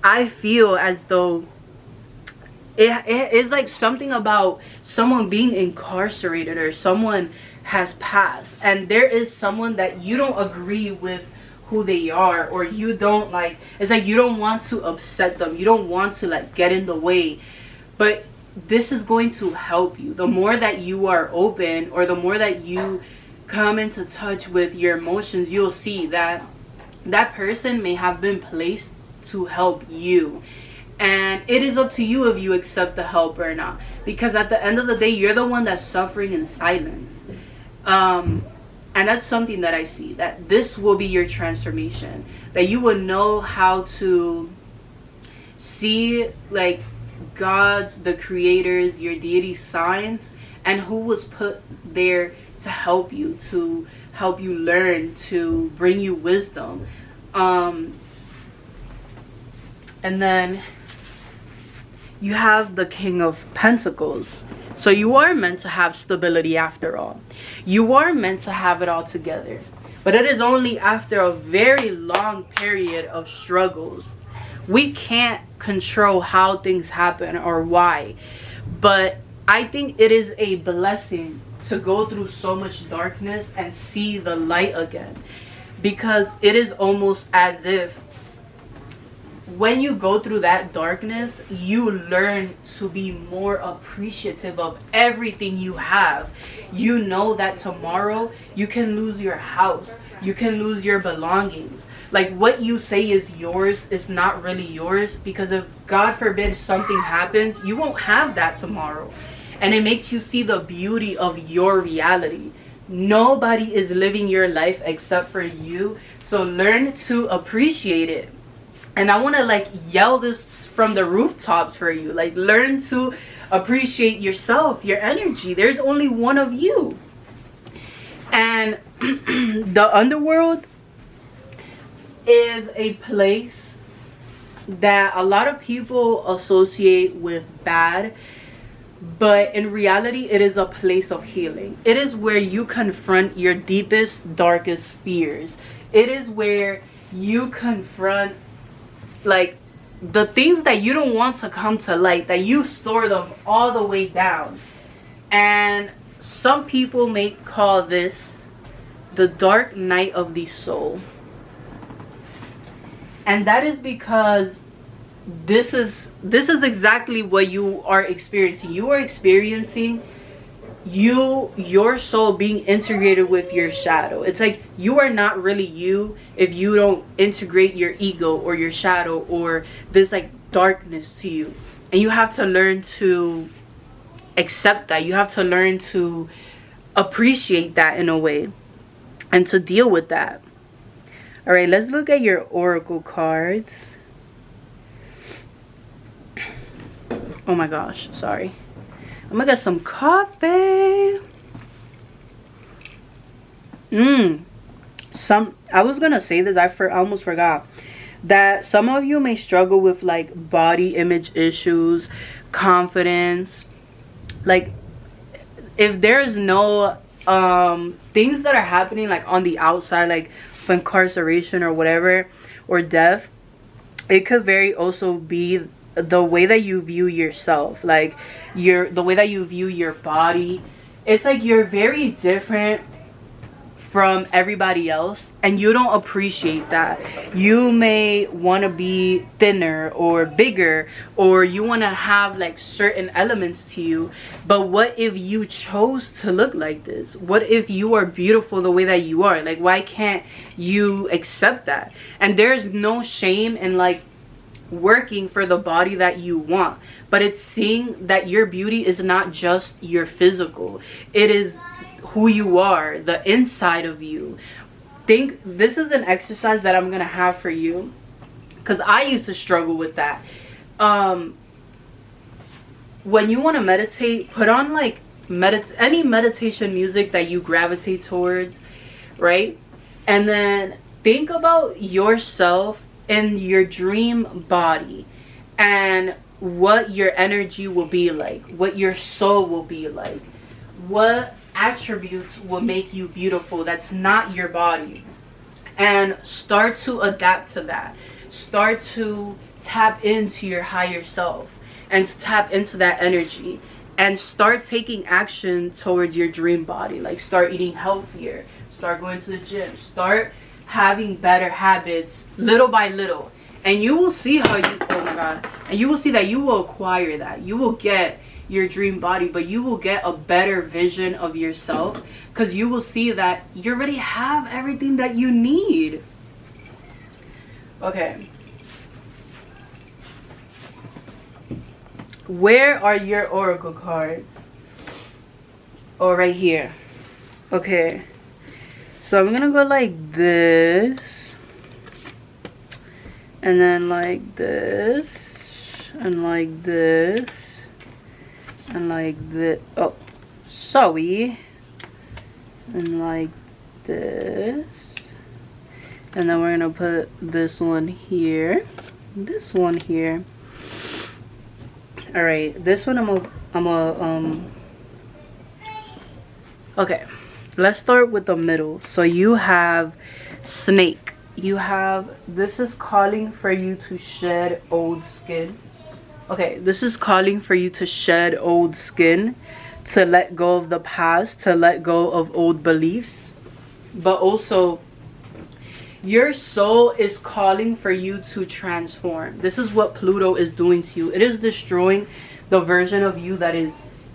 I feel as though it is like something about someone being incarcerated, or someone has passed, and there is someone that you don't agree with who they are, or you don't like, it's like you don't want to upset them, you don't want to like get in the way. But this is going to help you. The more that you are open, or the more that you come into touch with your emotions, you'll see that that person may have been placed to help you, and it is up to you if you accept the help or not, because at the end of the day, you're the one that's suffering in silence. And that's something that I see, that this will be your transformation, that you will know how to see like God's, the creators, your deity signs, and who was put there to help you learn, to bring you wisdom. And then you have the King of Pentacles. So you are meant to have stability after all. You are meant to have it all together. But it is only after a very long period of struggles. We can't control how things happen or why. But I think it is a blessing to go through so much darkness and see the light again. Because it is almost as if when you go through that darkness, you learn to be more appreciative of everything you have. You know that tomorrow you can lose your house, you can lose your belongings. Like, what you say is yours is not really yours, because if God forbid something happens, you won't have that tomorrow. And it makes you see the beauty of your reality. Nobody is living your life except for you, so learn to appreciate it. And I want to like yell this from the rooftops for you. Like, learn to appreciate yourself, your energy. There's only one of you. And the underworld is a place that a lot of people associate with bad, but in reality it is a place of healing. It is where you confront your deepest, darkest fears. It is where you confront like the things that you don't want to come to light, that you store them all the way down. And some people may call this the dark night of the soul. And that is because this is exactly what you are experiencing. You are experiencing your soul being integrated with your shadow. It's like you are not really you if you don't integrate your ego or your shadow or this like darkness to you. And you have to learn to accept that. You have to learn to appreciate that in a way and to deal with that. All right, let's look at your oracle cards. Oh my gosh, sorry. I'm gonna get some coffee. I was gonna say this, I almost forgot that some of you may struggle with like body image issues, confidence. Like, if there's no things that are happening like on the outside, like incarceration or whatever, or death, it could very also be the way that you view yourself, like the way that you view your body. It's like you're very different from everybody else, and you don't appreciate that. You may want to be thinner or bigger, or you want to have like certain elements to you, but what if you chose to look like this? What if you are beautiful the way that you are? Like, why can't you accept that? And there's no shame in like working for the body that you want, but it's seeing that your beauty is not just your physical, it is who you are, the inside of you. Think this is an exercise that I'm gonna have for you, because I used to struggle with that. When you want to meditate, put on like any meditation music that you gravitate towards, right? And then think about yourself in your dream body and what your energy will be like, what your soul will be like, what attributes will make you beautiful that's not your body, and start to adapt to that. Start to tap into your higher self and to tap into that energy, and start taking action towards your dream body. Like, start eating healthier, start going to the gym, start having better habits little by little, and you will see how you, oh my god, and you will see that you will acquire that. You will get your dream body, but you will get a better vision of yourself, because you will see that you already have everything that you need. Okay, where are your oracle cards? Oh, right here. Okay, so I'm gonna go like this, and then like this, and like this, and like this. Oh, sorry. And like this, and then we're gonna put this one here, this one here. All right, this one okay, let's start with the middle. So you have snake. You have, this is calling for you to shed old skin. Okay, this is calling for you to shed old skin, to let go of the past, to let go of old beliefs. But also, your soul is calling for you to transform. This is what Pluto is doing to you. It is destroying the version of you that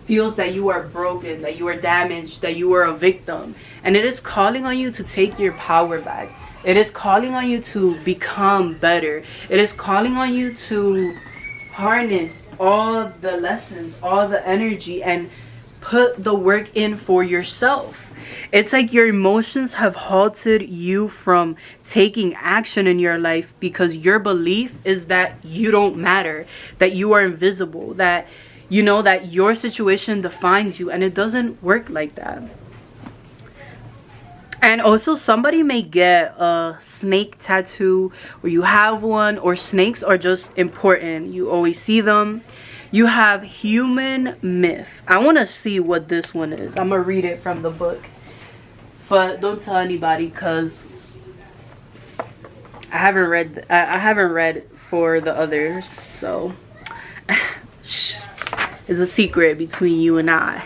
feels that you are broken, that you are damaged, that you are a victim. And it is calling on you to take your power back. It is calling on you to become better. It is calling on you to harness all the lessons, all the energy, and put the work in for yourself. It's like your emotions have halted you from taking action in your life because your belief is that you don't matter, that you are invisible, that you know that your situation defines you, and it doesn't work like that. And also, somebody may get a snake tattoo, or you have one, or snakes are just important. You always see them. You have human myth. I want to see what this one is. I'm going to read it from the book. But don't tell anybody, because I haven't read for the others. So, shh. It's a secret between you and I.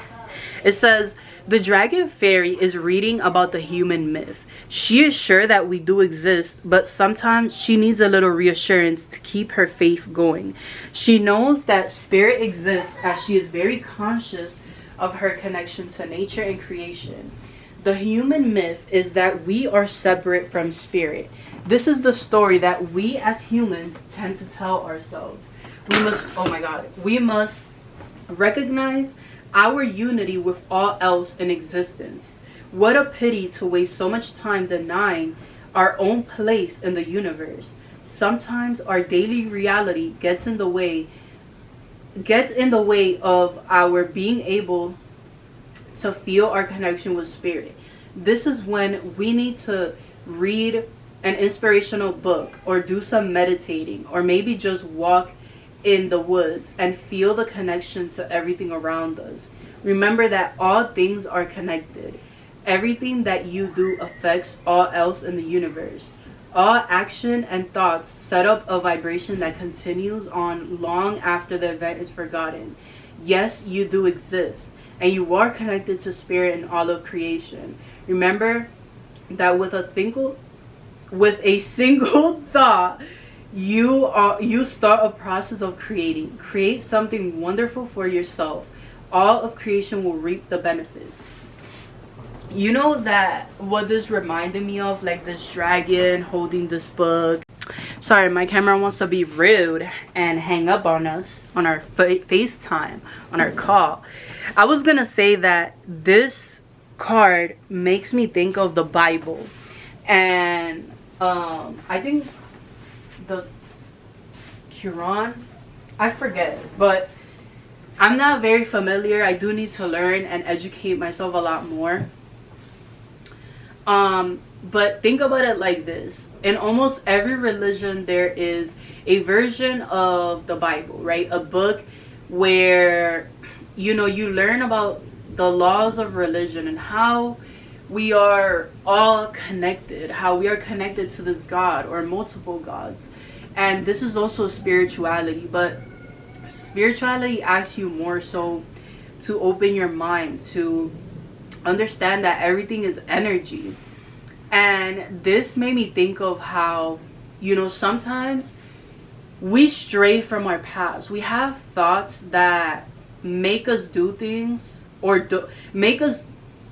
It says, the dragon fairy is reading about the human myth. She is sure that we do exist, but sometimes she needs a little reassurance to keep her faith going. She knows that spirit exists as she is very conscious of her connection to nature and creation. The human myth is that we are separate from spirit. This is the story that we as humans tend to tell ourselves. We must recognize our unity with all else in existence. What a pity to waste so much time denying our own place in the universe. Sometimes our daily reality gets in the way of our being able to feel our connection with spirit. This is when we need to read an inspirational book, or do some meditating, or maybe just walk in the woods and feel the connection to everything around us. Remember that all things are connected. Everything that you do affects all else in the universe. All action and thoughts set up a vibration that continues on long after the event is forgotten. Yes, you do exist, and you are connected to spirit and all of creation. Remember that with a single thought, you start a process of creating. Create something wonderful for yourself. All of creation will reap the benefits. You know that what this reminded me of, like this dragon holding this book. Sorry, my camera wants to be rude and hang up on us on our FaceTime, on our call. I was gonna say that this card makes me think of the Bible, and I think the Quran, I forget, but I'm not very familiar. I do need to learn and educate myself a lot more. But think about it like this. In almost every religion, there is a version of the Bible, right? A book where, you know, you learn about the laws of religion and how we are all connected, how we are connected to this God or multiple gods. And this is also spirituality, but spirituality asks you more so to open your mind, to understand that everything is energy. And this made me think of how, you know, sometimes we stray from our past. We have thoughts that make us do things, or make us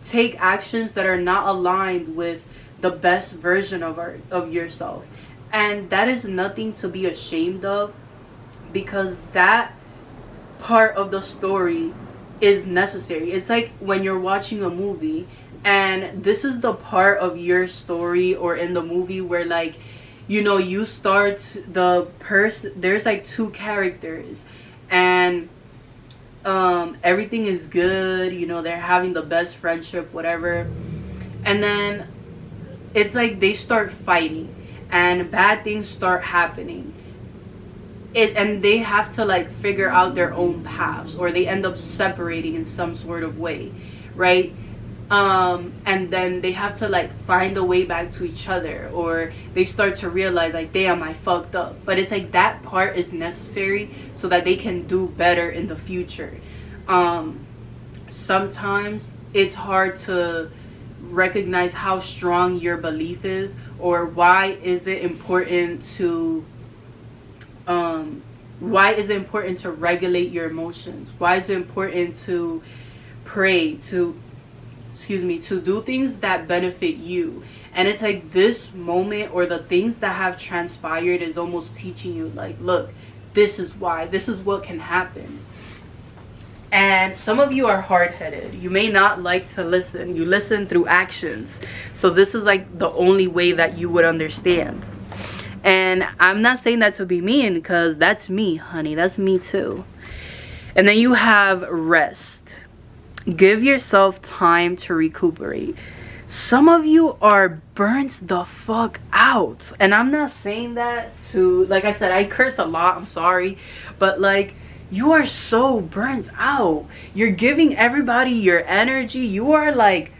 take actions that are not aligned with the best version of yourself. And that is nothing to be ashamed of, because that part of the story is necessary. It's like when you're watching a movie and this is the part of your story or in the movie where, like, you know, you start the person, there's like two characters and everything is good, you know, they're having the best friendship, whatever, and then it's like they start fighting and bad things start happening. And they have to like figure out their own paths, or they end up separating in some sort of way, right? And then they have to like find a way back to each other, or they start to realize like, damn, I fucked up. But it's like that part is necessary so that they can do better in the future. sometimes it's hard to recognize how strong your belief is, or why is it important to regulate your emotions? Why is it important to pray, to to do things that benefit you? And it's like this moment, or the things that have transpired, is almost teaching you, like, look, this is why, this is what can happen. And some of you are hard-headed. You may not like to listen. You listen through actions. So this is like the only way that you would understand. And I'm not saying that to be mean, because that's me, honey. That's me too. And then you have rest. Give yourself time to recuperate. Some of you are burnt the fuck out. And I'm not saying that to, like I said, I curse a lot. I'm sorry. But like, you are so burnt out. You're giving everybody your energy. You are like,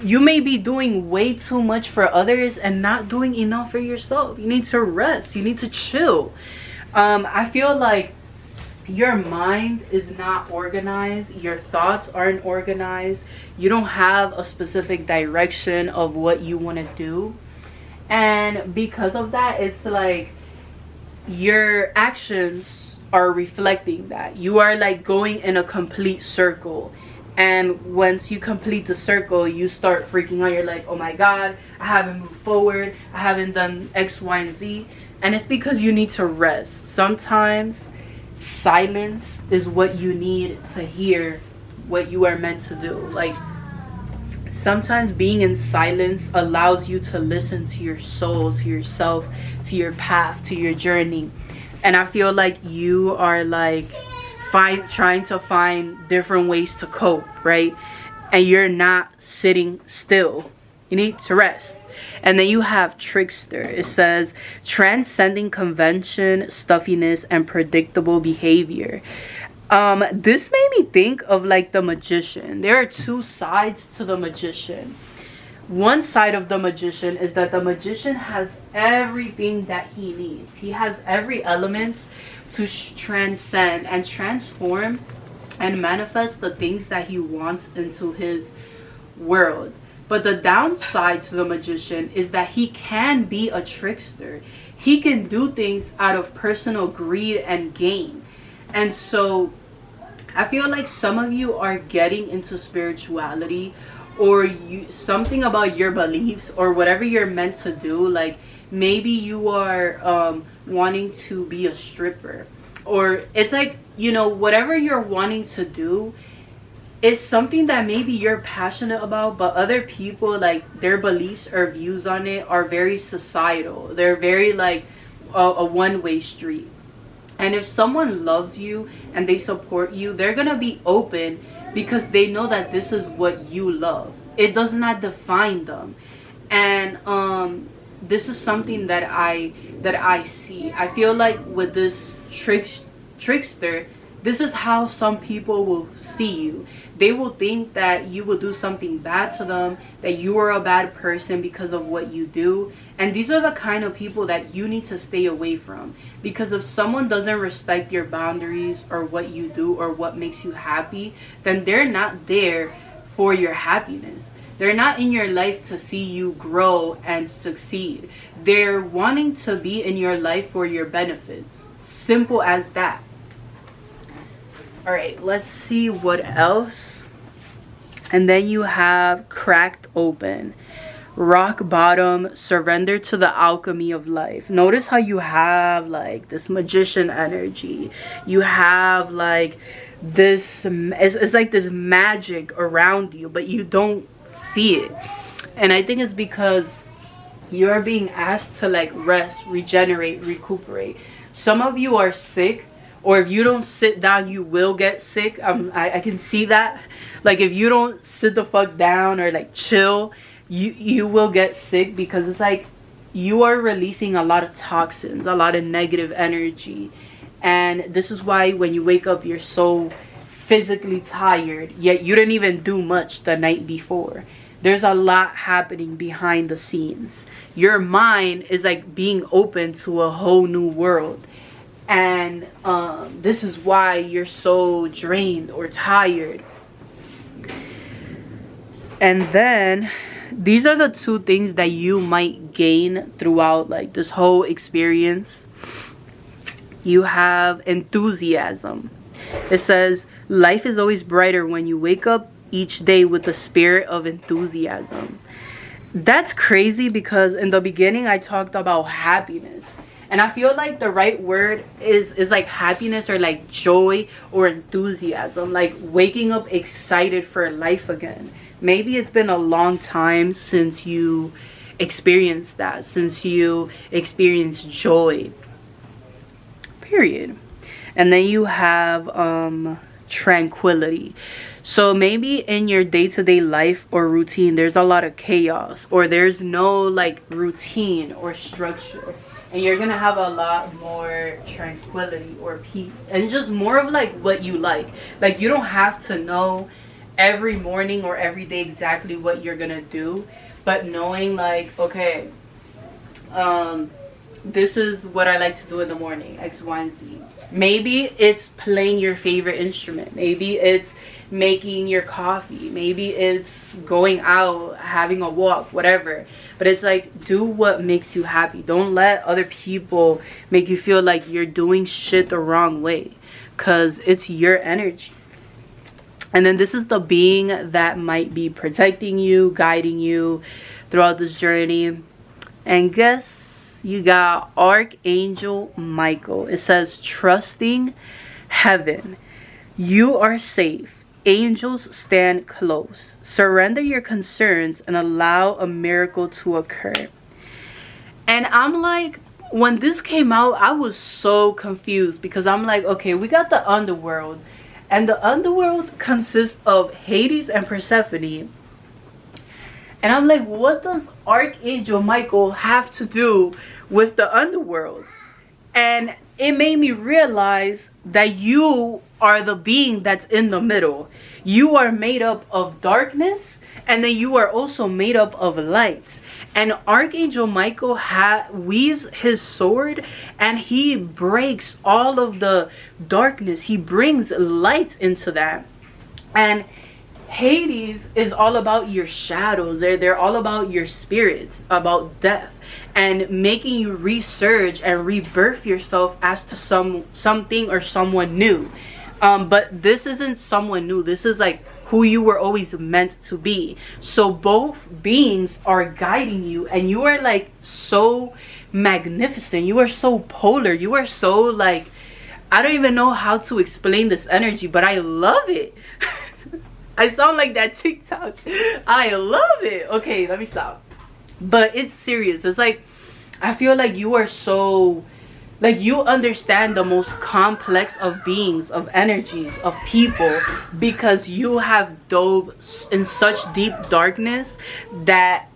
you may be doing way too much for others and not doing enough for yourself. You need to rest. You need to chill. I feel like your mind is not organized. Your thoughts aren't organized. You don't have a specific direction of what you want to do. And because of that, it's like your actions are reflecting that. You are like going in a complete circle, and once you complete the circle, you start freaking out. You're like, oh my god, I haven't moved forward, I haven't done X, Y, and Z. And it's because you need to rest. Sometimes silence is what you need to hear what you are meant to do. Like, sometimes being in silence allows you to listen to your soul, to yourself, to your path, to your journey. And I feel like you are like trying to find different ways to cope, right? And you're not sitting still. You need to rest. And then you have trickster. It says transcending convention, stuffiness, and predictable behavior. This made me think of like the magician. There are two sides to the magician. One side of the magician is that the magician has everything that he needs. He has every element to transcend and transform and manifest the things that he wants into his world. But the downside to the magician is that he can be a trickster. He can do things out of personal greed and gain. And so I feel like some of you are getting into spirituality, or something about your beliefs, or whatever you're meant to do. Like, maybe you are wanting to be a stripper, or it's like, you know, whatever you're wanting to do is something that maybe you're passionate about, but other people, like, their beliefs or views on it are very societal. They're very like a one-way street. And if someone loves you and they support you, they're gonna be open, because they know that this is what you love. It does not define them. And this is something that I see. I feel like with this trickster, this is how some people will see you. They will think that you will do something bad to them, that you are a bad person because of what you do. And these are the kind of people that you need to stay away from. Because if someone doesn't respect your boundaries, or what you do, or what makes you happy, then they're not there for your happiness. They're not in your life to see you grow and succeed. They're wanting to be in your life for your benefits. Simple as that. All right, let's see what else. And then you have cracked open, rock bottom, surrender to the alchemy of life. Notice how you have like this magician energy. You have like this, it's like this magic around you, but you don't see it. And I think it's because you're being asked to like rest, regenerate, recuperate. Some of you are sick, or if you don't sit down, you will get sick. I can see that. Like, if you don't sit the fuck down or like chill, you will get sick, because it's like you are releasing a lot of toxins, a lot of negative energy. And this is why when you wake up, you're so physically tired, yet you didn't even do much the night before. There's a lot happening behind the scenes. Your mind is like being open to a whole new world. And this is why you're so drained or tired. And then these are the two things that you might gain throughout like this whole experience. You have enthusiasm. It says life is always brighter when you wake up each day with the spirit of enthusiasm. That's crazy because in the beginning I talked about happiness, and I feel like the right word is like happiness, or like joy or enthusiasm, like waking up excited for life again. Maybe it's been a long time since you experienced that, since you experienced joy, period. And then you have tranquility. So maybe in your day-to-day life or routine there's a lot of chaos, or there's no like routine or structure, and you're gonna have a lot more tranquility or peace, and just more of like what you like you don't have to know every morning or every day exactly what you're gonna do, but knowing like, okay, this is what I like to do in the morning, X, Y, and Z. Maybe it's playing your favorite instrument. Maybe it's making your coffee. Maybe it's going out, having a walk, whatever. But it's like, do what makes you happy. Don't let other people make you feel like you're doing shit the wrong way, because it's your energy. And then this is the being that might be protecting you, guiding you throughout this journey. And guess you got Archangel Michael. It says, trusting heaven. You are safe. Angels stand close. Surrender your concerns and allow a miracle to occur. And I'm like, when this came out, I was so confused, because I'm like, okay, we got the underworld. And the underworld consists of Hades and Persephone. And I'm like, what does Archangel Michael have to do with the underworld? And it made me realize that you are the being that's in the middle. You are made up of darkness, and then you are also made up of light. And Archangel Michael weaves his sword, and he breaks all of the darkness. He brings light into that. And Hades is all about your shadows. They're all about your spirits, about death, and making you resurge and rebirth yourself as to something or someone new. But this isn't someone new. This is like who you were always meant to be. So both beings are guiding you, and you are like so magnificent. You are so polar. You are so like, I don't even know how to explain this energy, but I love it. I sound like that TikTok. I love it. Okay, let me stop. But it's serious. It's like, I feel like you are so, like, you understand the most complex of beings, of energies, of people, because you have dove in such deep darkness that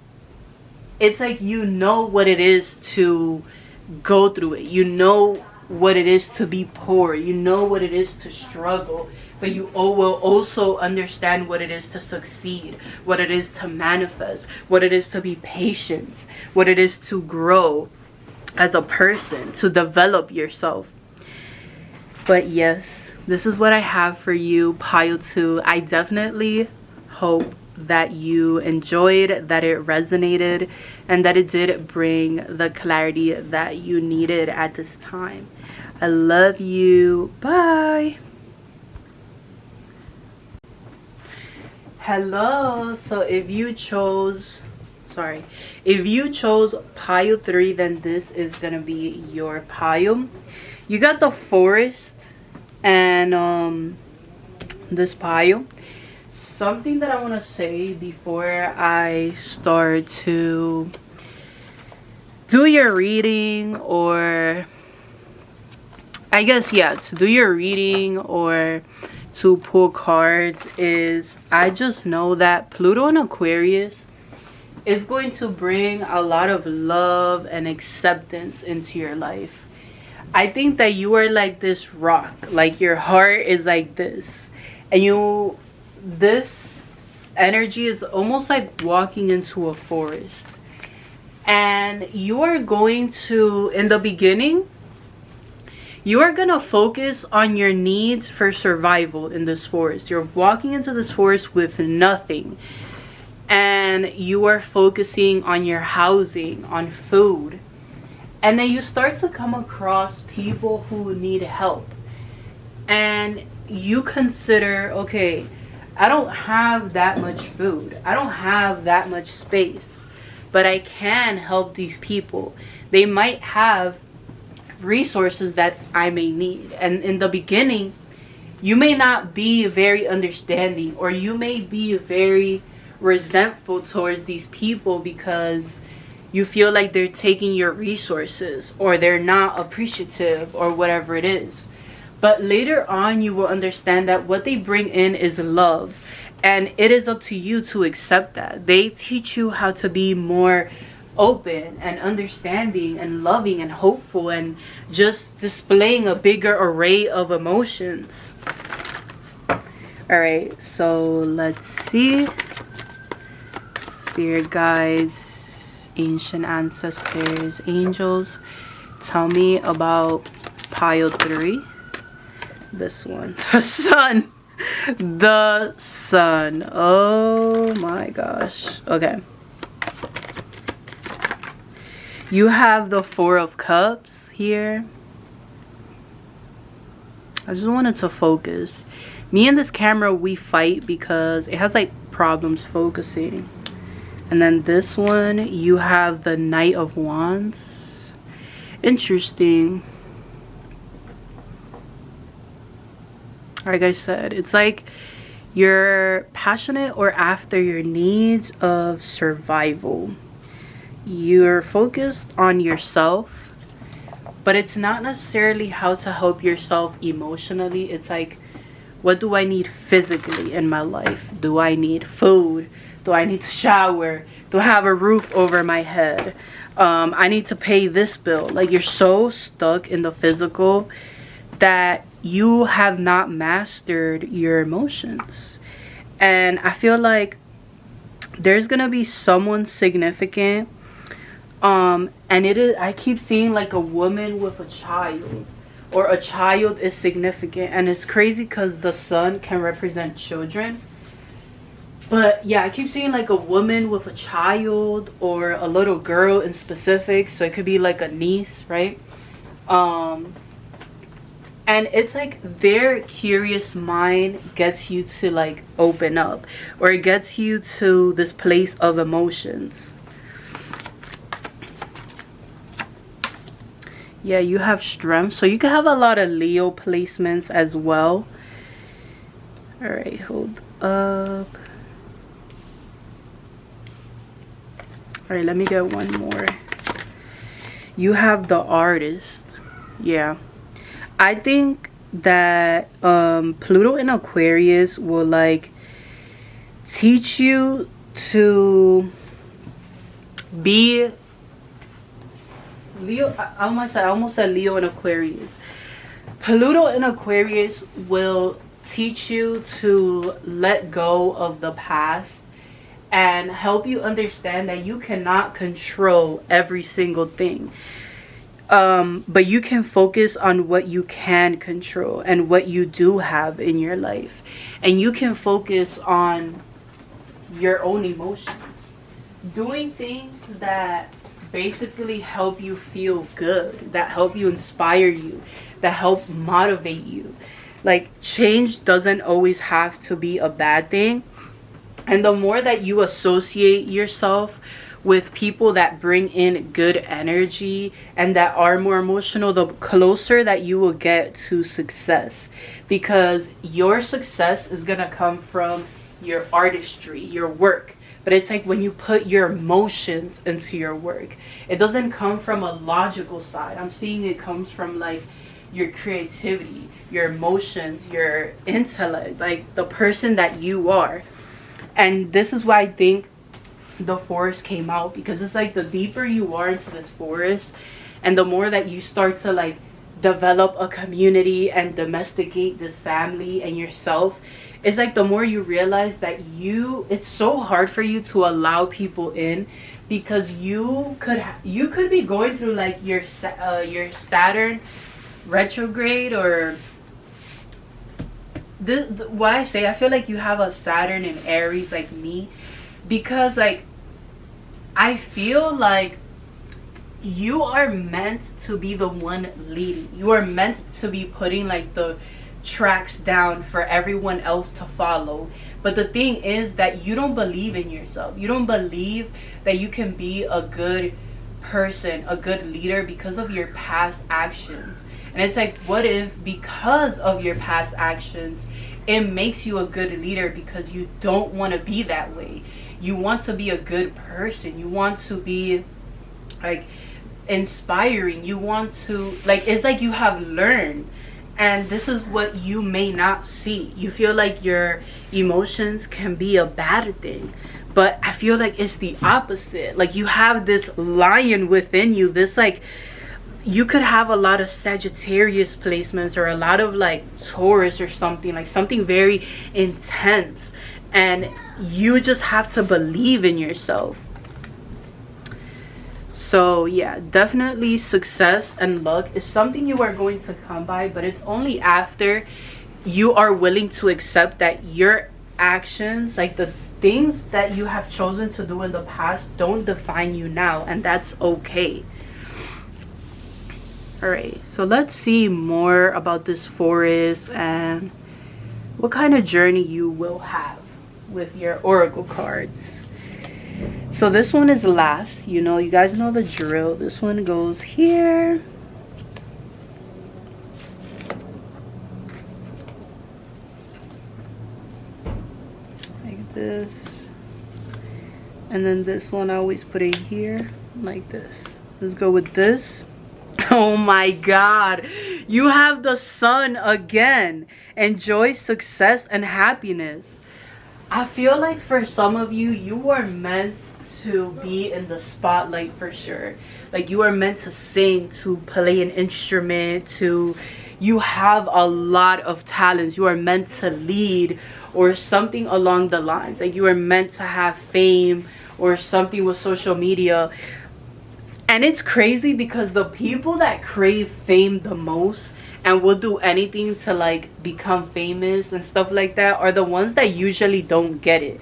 it's like, you know what it is to go through it. You know what it is to be poor. You know what it is to struggle. But you will also understand what it is to succeed, what it is to manifest, what it is to be patient, what it is to grow as a person, to develop yourself. But yes, this is what I have for you, pile 2. I definitely hope that you enjoyed, that it resonated, and that it did bring the clarity that you needed at this time. I love you. Bye. Hello. So if you chose pile 3, then this is gonna be your pile. You got the forest and this pile. Something that I want to say before I start to do your reading, or I guess, yeah, to do your reading or to pull cards, is I just know that Pluto and Aquarius is going to bring a lot of love and acceptance into your life. I think that you are like this rock, like your heart is like this, and this energy is almost like walking into a forest, and you are going to, in the beginning, you are going to focus on your needs for survival in this forest. You're walking into this forest with nothing. and you are focusing on your housing, on food, and then you start to come across people who need help, and you consider, okay, I don't have that much food, I don't have that much space, but I can help these people. They might have resources that I may need. And in the beginning, you may not be very understanding, or you may be very resentful towards these people because you feel like they're taking your resources, or they're not appreciative, or whatever it is. But later on, you will understand that what they bring in is love, and it is up to you to accept that. They teach you how to be more open and understanding and loving and hopeful, and just displaying a bigger array of emotions. All right, so let's see. Spirit guides, ancient ancestors, angels, tell me about pile 3. This one, the sun. The sun. Oh my gosh. Okay, you have the 4 of Cups here. I just wanted to focus. Me and this camera, we fight because it has like problems focusing. And then this one, you have the Knight of Wands. Interesting. Like I said, it's like you're passionate or after your needs of survival. You're focused on yourself, but it's not necessarily how to help yourself emotionally. It's like, what do I need physically in my life? Do I need food? Do I need to shower? Do I have a roof over my head? I need to pay this bill. Like, you're so stuck in the physical that you have not mastered your emotions. And I feel like there's gonna be someone significant, and it is, I keep seeing like a woman with a child, or a child is significant. And it's crazy because the sun can represent children. But yeah, I keep seeing like a woman with a child, or a little girl in specific, so it could be like a niece, right? And it's like their curious mind gets you to like open up, or it gets you to this place of emotions. Yeah, you have strength, so you can have a lot of Leo placements as well. All right, hold up. All right, let me get one more. You have the Artist. Yeah, I think that Pluto in Aquarius will like teach you to be Leo. I almost said Leo in Aquarius. Pluto in Aquarius will teach you to let go of the past and help you understand that you cannot control every single thing. But you can focus on what you can control and what you do have in your life. And you can focus on your own emotions. Doing things that basically help you feel good, that help you inspire you, that help motivate you. Like, change doesn't always have to be a bad thing. And the more that you associate yourself with people that bring in good energy and that are more emotional, the closer that you will get to success. Because your success is going to come from your artistry, your work. But it's like when you put your emotions into your work, it doesn't come from a logical side. I'm seeing it comes from like your creativity, your emotions, your intellect, like the person that you are. And this is why I think the forest came out, because it's like the deeper you are into this forest, and the more that you start to like develop a community and domesticate this family and yourself, it's like the more you realize that it's so hard for you to allow people in, because you could be going through like your Saturn retrograde, or why I say I feel like you have a Saturn in Aries like me. because like I feel like you are meant to be the one leading. You are meant to be putting like the tracks down for everyone else to follow. But the thing is that you don't believe in yourself. You don't believe that you can be a good person, a good leader, because of your past actions. And it's like, what if because of your past actions it makes you a good leader, because you don't want to be that way. You want to be a good person. You want to be like inspiring. You want to like, it's like you have learned, and this is what you may not see. You feel like your emotions can be a bad thing, but I feel like it's the opposite. Like you have this lion within you, this like, you could have a lot of Sagittarius placements or a lot of like Taurus or something, like something very intense, and you just have to believe in yourself. So yeah, definitely success and luck is something you are going to come by, but it's only after you are willing to accept that your actions, like the things that you have chosen to do in the past, don't define you now, and that's okay. All right, so let's see more about this forest and what kind of journey you will have with your oracle cards. So this one is last. You know, you guys know the drill. This one goes here. Like this. And then this one, I always put it here like this. Let's go with this. Oh my God, you have the sun again. Enjoy success and happiness. I feel like for some of you, you are meant to be in the spotlight for sure. Like you are meant to sing, to play an instrument, you have a lot of talents. You are meant to lead or something along the lines. Like you are meant to have fame or something with social media. And it's crazy because the people that crave fame the most and will do anything to like become famous and stuff like that are the ones that usually don't get it.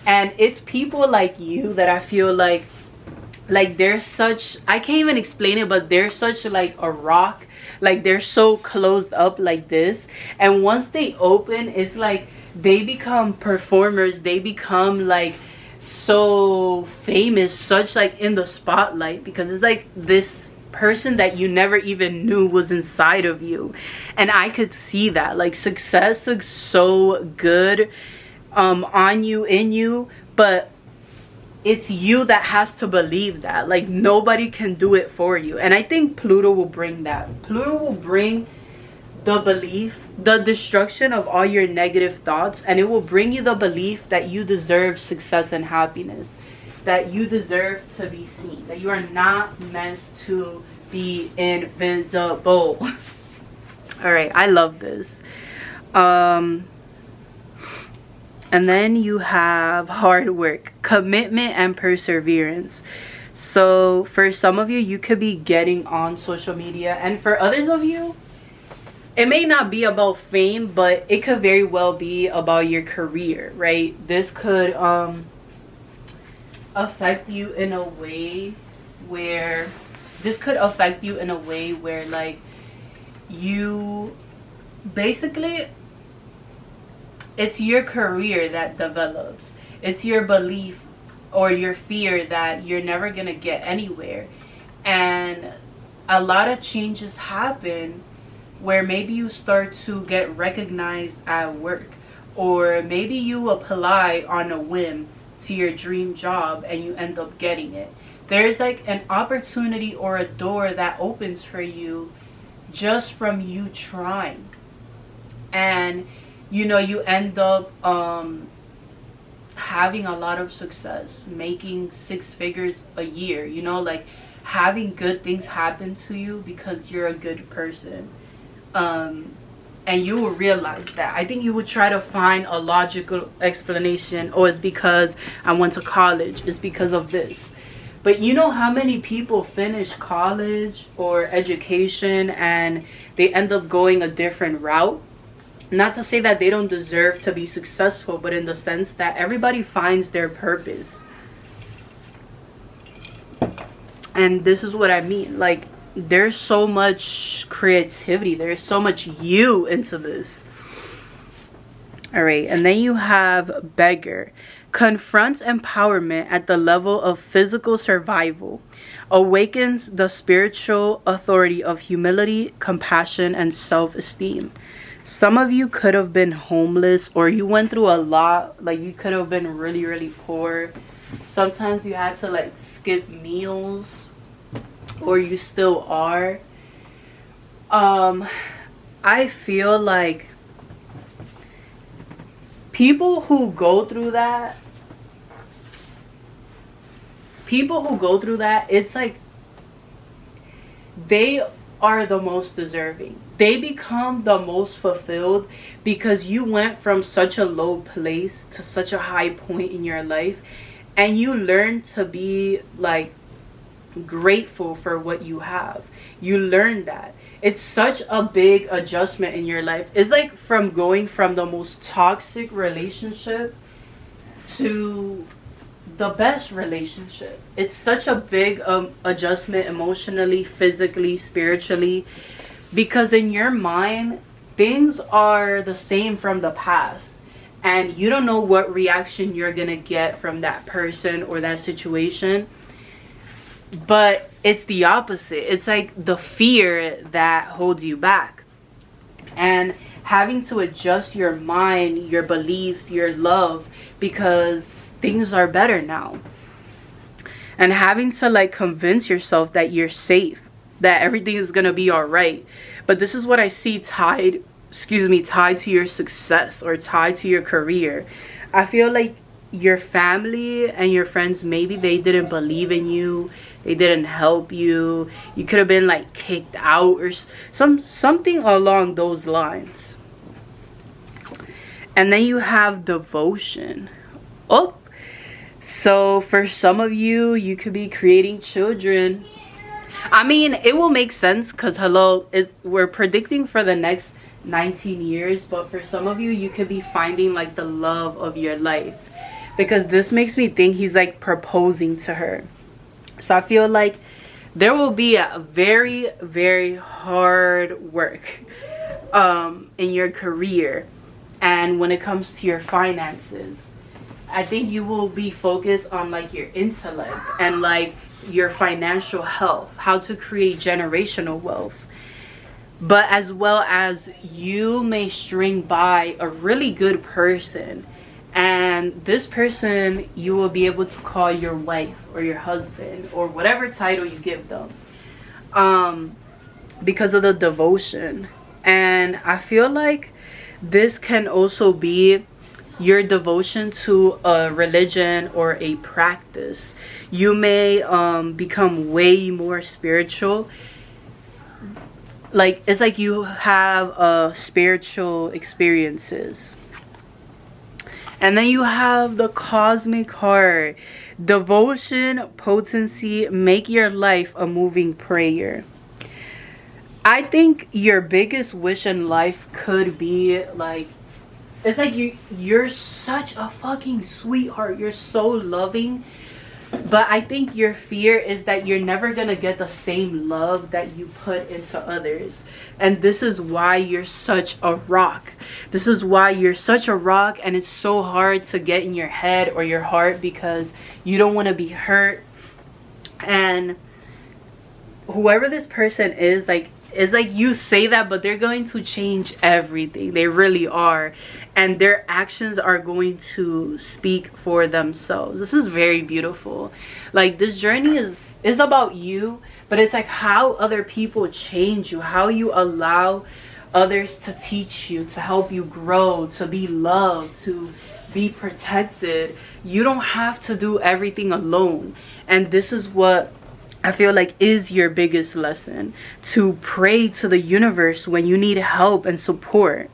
And it's people like you that I feel like they're such, I can't even explain it, but they're such like a rock. Like they're so closed up like this, and once they open, it's like they become performers. They become like so famous, such like in the spotlight, because it's like this person that you never even knew was inside of you. And I could see that like success looks so good on you, in you, but it's you that has to believe that. Like nobody can do it for you. And I think Pluto will bring that. Pluto will bring the belief, the destruction of all your negative thoughts, and it will bring you the belief that you deserve success and happiness, that you deserve to be seen, that you are not meant to be invisible. All right, I love this. And then you have hard work, commitment, and perseverance. So for some of you, you could be getting on social media, and for others of you, it may not be about fame, but it could very well be about your career, right? This could affect you in a way where like you basically, it's your career that develops. It's your belief or your fear that you're never gonna get anywhere. And a lot of changes happen where maybe you start to get recognized at work, or maybe you apply on a whim to your dream job and you end up getting it. There's like an opportunity or a door that opens for you just from you trying. And you know, you end up having a lot of success, making 6 figures a year, you know, like having good things happen to you because you're a good person. And you will realize that. I think you would try to find a logical explanation. Oh, it's because I went to college, it's because of this. But you know how many people finish college or education and they end up going a different route? Not to say that they don't deserve to be successful, but in the sense that everybody finds their purpose. And this is what I mean. Like, there's so much creativity. There's so much you into this. All right. And then you have beggar. Confronts empowerment at the level of physical survival. Awakens the spiritual authority of humility, compassion, and self-esteem. Some of you could have been homeless, or you went through a lot. Like, you could have been really, really poor. Sometimes you had to like skip meals, or you still are. I feel like people who go through that, it's like they are the most deserving. They become the most fulfilled because you went from such a low place to such a high point in your life, and you learn to be like grateful for what you have. You learn that. It's such a big adjustment in your life. It's like from going from the most toxic relationship to the best relationship. It's such a big adjustment emotionally, physically, spiritually, because in your mind things are the same from the past, and you don't know what reaction you're gonna get from that person or that situation. But it's the opposite. It's like the fear that holds you back, and having to adjust your mind, your beliefs, your love, because things are better now, and having to like convince yourself that you're safe, that everything is gonna be all right. But this is what I see tied to your success, or tied to your career. I feel like your family and your friends, maybe they didn't believe in you, they didn't help you, you could have been like kicked out or something along those lines. And then you have devotion. Oh, so for some of you, you could be creating children. I mean, it will make sense because hello, we're predicting for the next 19 years, but for some of you, you could be finding like the love of your life, because this makes me think he's like proposing to her. So I feel like there will be a very, very hard work in your career, and when it comes to your finances, I think you will be focused on like your intellect and like your financial health, how to create generational wealth. But as well as you may string by a really good person, and this person you will be able to call your wife or your husband or whatever title you give them, because of the devotion. And I feel like this can also be your devotion to a religion or a practice. You may become way more spiritual. Like, it's like you have spiritual experiences. And then you have the cosmic heart. Devotion, potency, make your life a moving prayer. I think your biggest wish in life could be like, it's like you're such a fucking sweetheart. You're so loving. But I think your fear is that you're never gonna get the same love that you put into others. And this is why you're such a rock. This is why you're such a rock, and it's so hard to get in your head or your heart, because you don't want to be hurt. And whoever this person is, like, it's like you say that, but they're going to change everything. They really are. And their actions are going to speak for themselves. This is very beautiful. Like, this journey is about you, but it's like how other people change you, how you allow others to teach you, to help you grow, to be loved, to be protected. You don't have to do everything alone. And this is what I feel like is your biggest lesson, to pray to the universe when you need help and support.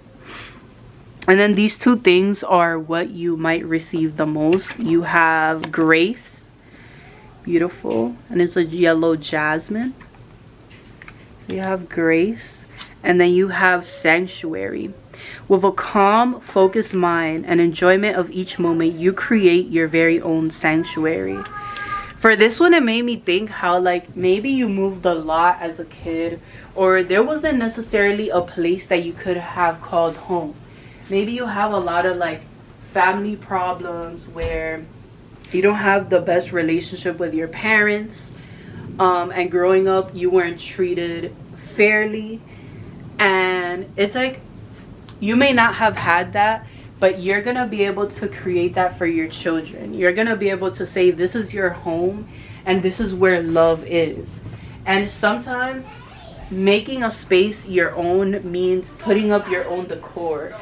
And then these two things are what you might receive the most. You have grace, beautiful, and it's a yellow jasmine. So you have grace, And then you have sanctuary. With a calm, focused mind and enjoyment of each moment, you create your very own sanctuary. For this one, it made me think how like maybe you moved a lot as a kid, or there wasn't necessarily a place that you could have called home. Maybe you have a lot of like family problems where you don't have the best relationship with your parents, and growing up you weren't treated fairly, and it's like you may not have had that, but you're gonna be able to create that for your children. You're gonna be able to say this is your home and this is where love is. And sometimes making a space your own means putting up your own decor,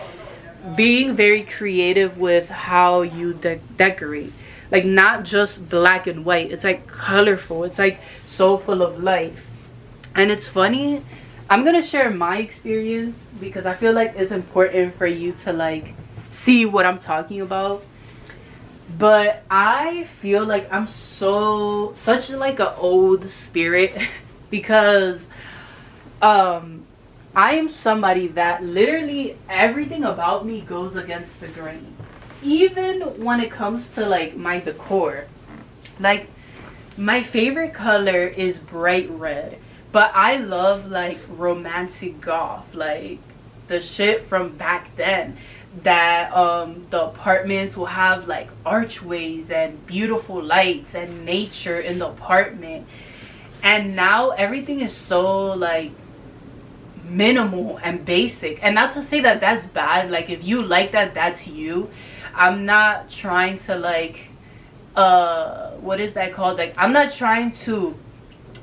being very creative with how you decorate, like not just black and white. It's like colorful, it's like so full of life. And it's funny, I'm gonna share my experience because I feel like it's important for you to like see what I'm talking about. But I feel like I'm such like an old spirit because I am somebody that literally everything about me goes against the grain. Even when it comes to like my decor. Like my favorite color is bright red, but I love like romantic goth, like the shit from back then that the apartments will have like archways and beautiful lights and nature in the apartment. And now everything is so like minimal and basic. And not to say that that's bad, like if you like that, that's you. I'm not trying to like what is that called, like I'm not trying to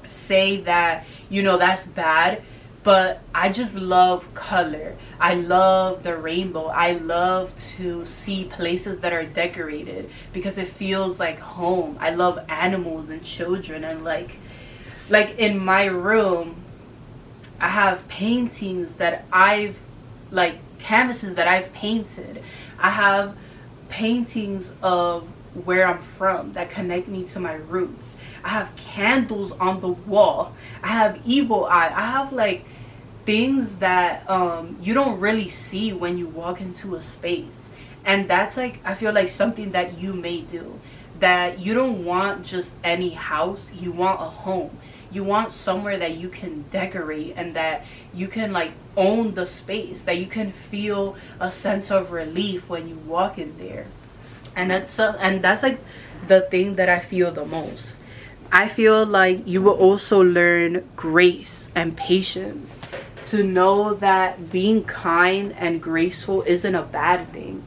say that, you know, that's bad, but I just love color. I love the rainbow. I love to see places that are decorated because it feels like home. I love animals and children, and like in my room I have paintings that I've like canvases that I've painted. I have paintings of where I'm from that connect me to my roots. I have candles on the wall. I have evil eye. I have like things that you don't really see when you walk into a space. And that's like, I feel like something that you may do, that you don't want just any house, you want a home. You want somewhere that you can decorate and that you can like own the space, that you can feel a sense of relief when you walk in there. And that's like the thing that I feel the most. I feel like you will also learn grace and patience, to know that being kind and graceful isn't a bad thing.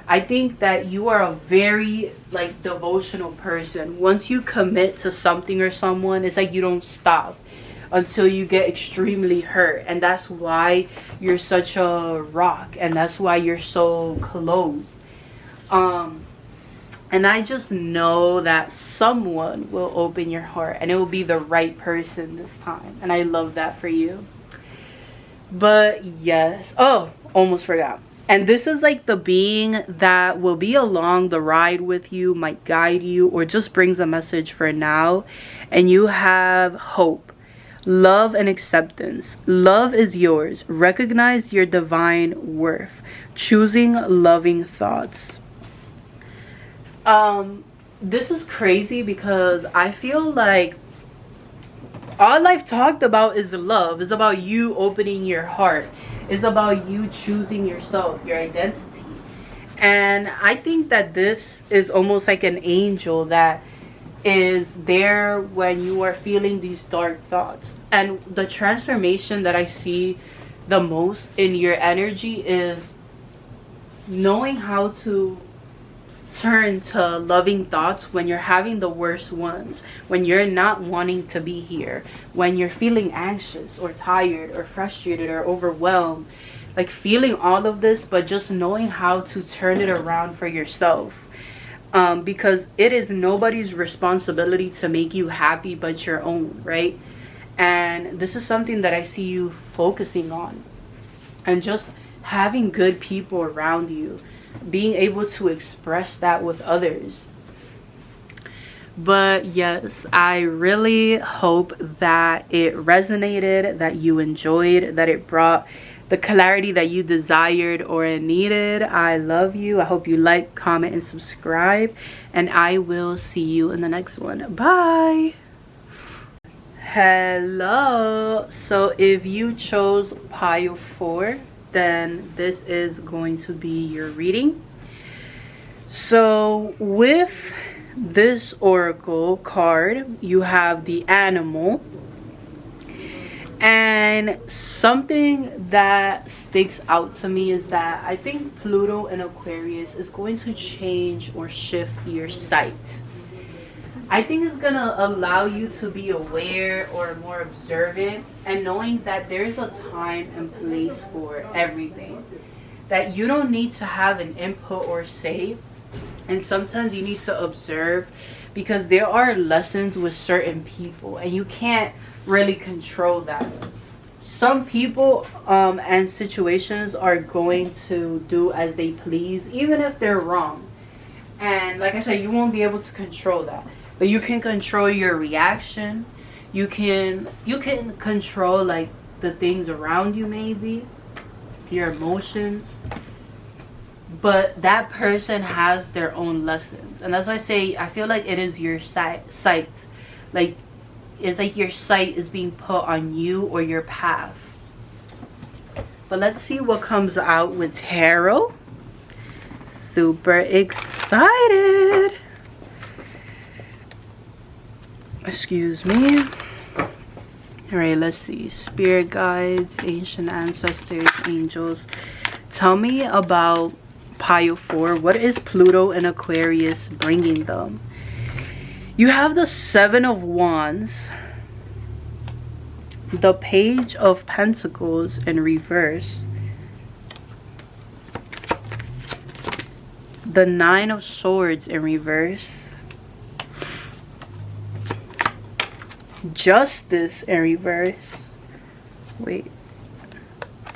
I think that you are a very like devotional person. Once you commit to something or someone, it's like you don't stop until you get extremely hurt. And that's why you're such a rock, and that's why you're so closed. And I just know that someone will open your heart, and it will be the right person this time. And I love that for you. But yes, oh, almost forgot. And this is like the being that will be along the ride with you, might guide you, or just brings a message for now. And you have hope, love, and acceptance. Love is yours. Recognize your divine worth. Choosing loving thoughts. This is crazy because I feel like all I've talked about is love. It's about you opening your heart. It's about you choosing yourself, your identity. And I think that this is almost like an angel that is there when you are feeling these dark thoughts. And the transformation that I see the most in your energy is knowing how to turn to loving thoughts when you're having the worst ones, when you're not wanting to be here, when you're feeling anxious or tired or frustrated or overwhelmed, like feeling all of this, but just knowing how to turn it around for yourself. Because it is nobody's responsibility to make you happy but your own, right? And this is something that I see you focusing on, and just having good people around you, being able to express that with others. But yes, I really hope that it resonated, that you enjoyed, that it brought the clarity that you desired or needed. I love you. I hope you like, comment, and subscribe. And I will see you in the next one. Bye. Hello. So if you chose pile 4, then this is going to be your reading. So with this oracle card, you have the animal, and something that sticks out to me is that I think Pluto in Aquarius is going to change or shift your sight. I think it's gonna allow you to be aware or more observant, and knowing that there's a time and place for everything, that you don't need to have an input or say. And sometimes you need to observe, because there are lessons with certain people and you can't really control that. Some people and situations are going to do as they please, even if they're wrong. And like I said, you won't be able to control that, but you can control your reaction. You can control like the things around you, maybe your emotions. But that person has their own lessons, and that's why I say I feel like it is your sight. Like it's like your sight is being put on you or your path. But let's see what comes out with tarot. Super excited. Excuse me. All right, let's see. Spirit guides, ancient ancestors, angels, tell me about pile 4. What is Pluto and Aquarius bringing them? You have the 7 of Wands, the Page of Pentacles in reverse, the 9 of Swords in reverse, Justice in reverse. Wait,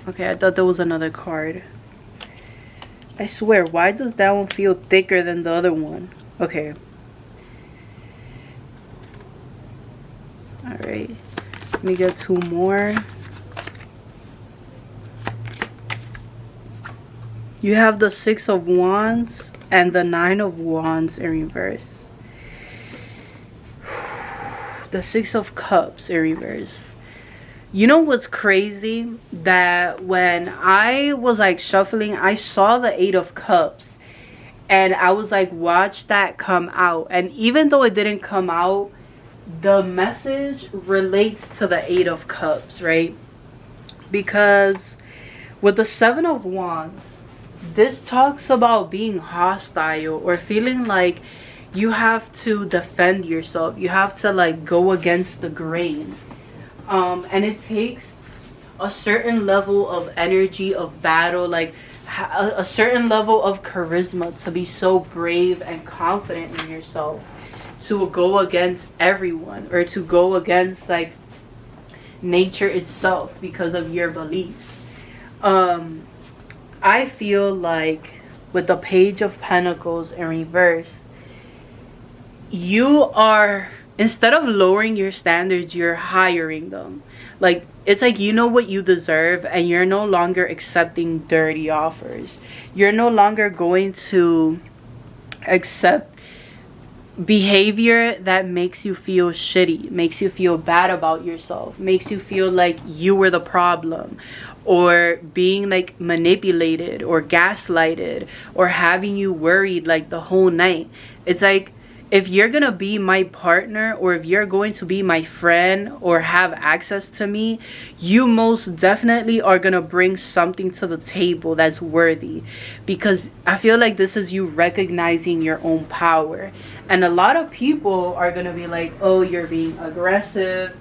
okay, I thought there was another card. I swear, why does that one feel thicker than the other one? Okay. Alright. Let me get 2 more. You have the 6 of Wands and the 9 of Wands in reverse. The 6 of Cups in reverse. You know what's crazy? That when I was like shuffling, I saw the 8 of Cups. And I was like, watch that come out. And even though it didn't come out, the message relates to the 8 of Cups, right? Because with the 7 of Wands, this talks about being hostile or feeling like you have to defend yourself. You have to like go against the grain. And it takes a certain level of energy of battle, like a certain level of charisma to be so brave and confident in yourself, to go against everyone or to go against like nature itself because of your beliefs. I feel like with the Page of Pentacles in reverse, you are, instead of lowering your standards, you're hiring them. Like it's like you know what you deserve, and you're no longer accepting dirty offers. You're no longer going to accept behavior that makes you feel shitty, makes you feel bad about yourself, makes you feel like you were the problem, or being like manipulated or gaslighted or having you worried like the whole night. It's like, if you're gonna be my partner, or if you're going to be my friend or have access to me, you most definitely are gonna bring something to the table that's worthy. Because I feel like this is you recognizing your own power. And a lot of people are gonna be like, oh, you're being aggressive,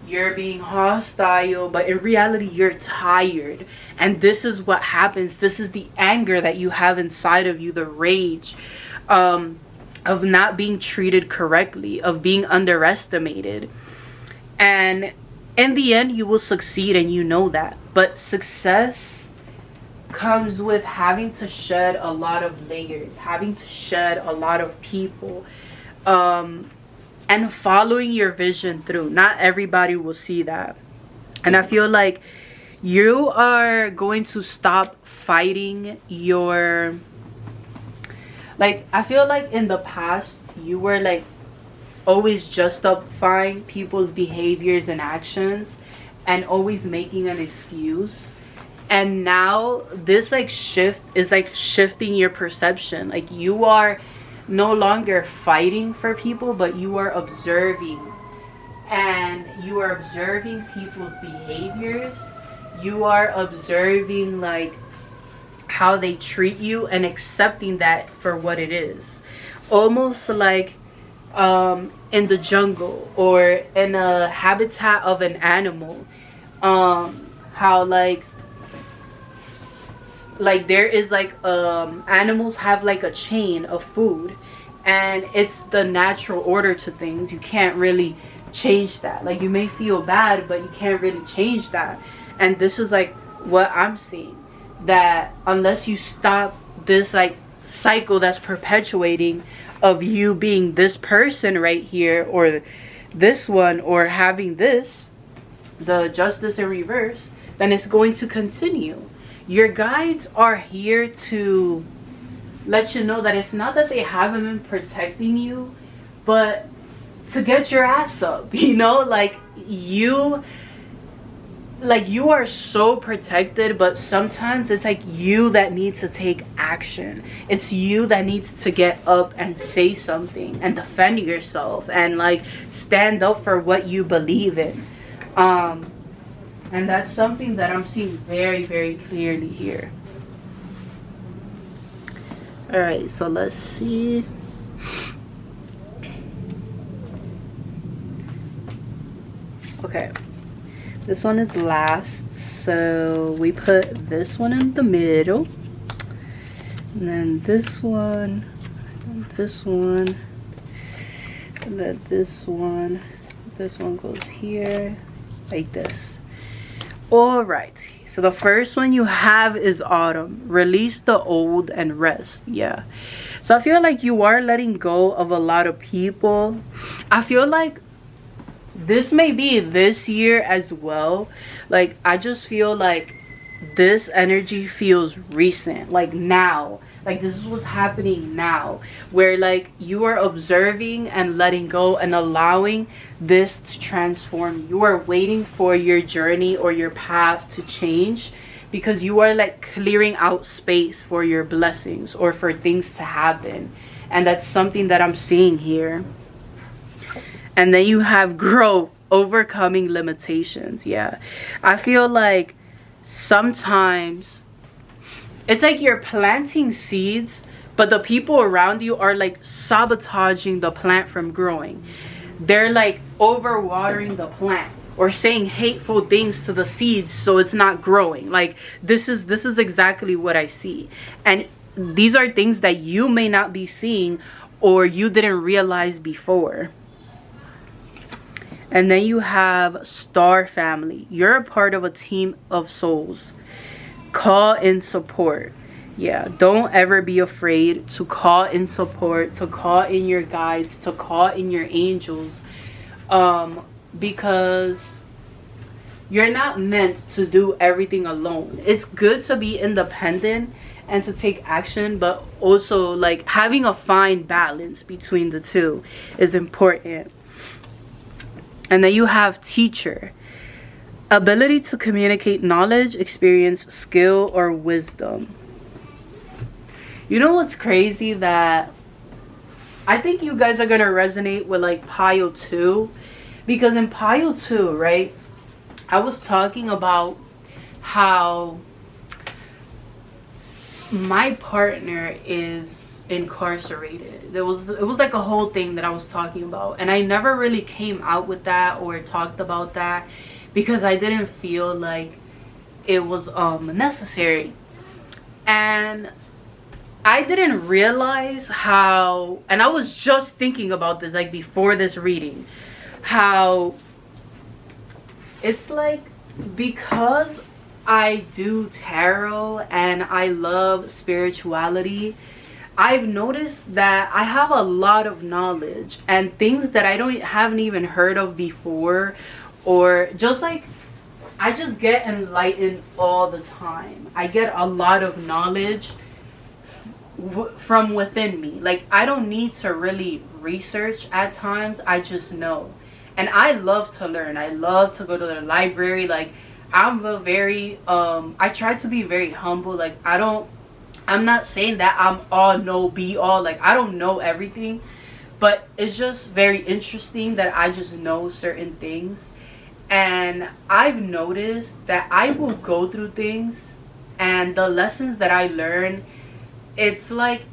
you're being hostile, but in reality you're tired. And this is what happens. This is the anger that you have inside of you, the rage, of not being treated correctly, of being underestimated. And in the end, you will succeed, and you know that. But success comes with having to shed a lot of layers, having to shed a lot of people. and following your vision through. Not everybody will see that. And I feel like you are going to stop fighting your, like, I feel like in the past you were like always justifying people's behaviors and actions and always making an excuse. And now this like shift is like shifting your perception. Like, you are no longer fighting for people, but you are observing, and you are observing people's behaviors. You are observing like how they treat you and accepting that for what it is. Almost like in the jungle or in a habitat of an animal, how like there is like animals have like a chain of food, and it's the natural order to things. You can't really change that. Like, you may feel bad, but you can't really change that. And this is like what I'm seeing, that unless you stop this like cycle that's perpetuating of you being this person right here, or this one, or having this, the justice in reverse, then it's going to continue. Your guides are here to let you know that it's not that they haven't been protecting you, but to get your ass up, you know? Like you are so protected, but sometimes it's like you that needs to take action. It's you that needs to get up and say something and defend yourself and like stand up for what you believe in. And that's something that I'm seeing very, very clearly here. All right, so let's see. Okay, this one is last, so we put this one in the middle, and then this one, and this one, and then this one goes here like this. All right, so the first one you have is autumn. Release the old and rest. Yeah, so I feel like you are letting go of a lot of people. I feel like this may be this year as well. Like, I just feel like this energy feels recent, like now. Like, this is what's happening now, where like you are observing and letting go and allowing this to transform. You are waiting for your journey or your path to change, because you are like clearing out space for your blessings or for things to happen. And that's something that I'm seeing here. And then you have growth, overcoming limitations. Yeah, I feel like sometimes it's like you're planting seeds, but the people around you are like sabotaging the plant from growing. They're like overwatering the plant or saying hateful things to the seeds so it's not growing. Like, this is exactly what I see. And these are things that you may not be seeing or you didn't realize before. And then you have star family. You're a part of a team of souls. Call in support. Yeah, don't ever be afraid to call in support, to call in your guides, to call in your angels, because you're not meant to do everything alone. It's good to be independent and to take action, but also like having a fine balance between the two is important. And then you have teacher. Ability to communicate knowledge, experience, skill, or wisdom. You know what's crazy? That I think you guys are going to resonate with like pile 2. Because in pile 2, right, I was talking about how my partner is incarcerated. It was like a whole thing that I was talking about. And I never really came out with that or talked about that, because I didn't feel like it was necessary. And I didn't realize how, and I was just thinking about this like before this reading, how it's like, because I do tarot and I love spirituality, I've noticed that I have a lot of knowledge and things that I don't haven't even heard of before, or just like I just get enlightened all the time. I get a lot of knowledge from within me. Like, I don't need to really research at times. I just know. And I love to learn. I love to go to the library. Like, I'm a very I try to be very humble. Like, I'm not saying that I'm all know be all. Like, I don't know everything, but it's just very interesting that I just know certain things. And I've noticed that I will go through things, and the lessons that I learn, it's like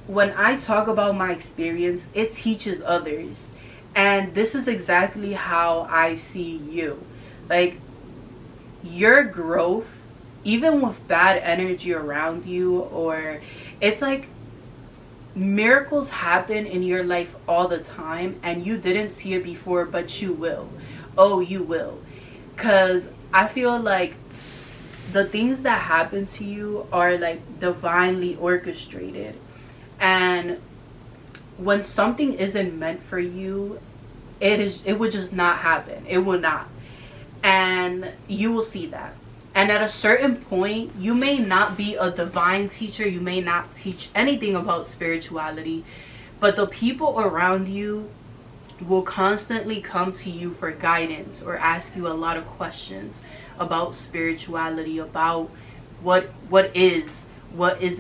when I talk about my experience, it teaches others. And this is exactly how I see you. Like, your growth, even with bad energy around you, or it's like miracles happen in your life all the time and you didn't see it before, but you will. Oh, you will. Because I feel like the things that happen to you are like divinely orchestrated. And when something isn't meant for you, it would just not happen. It will not. And you will see that. And at a certain point, you may not be a divine teacher, you may not teach anything about spirituality, but the people around you will constantly come to you for guidance or ask you a lot of questions about spirituality, about what is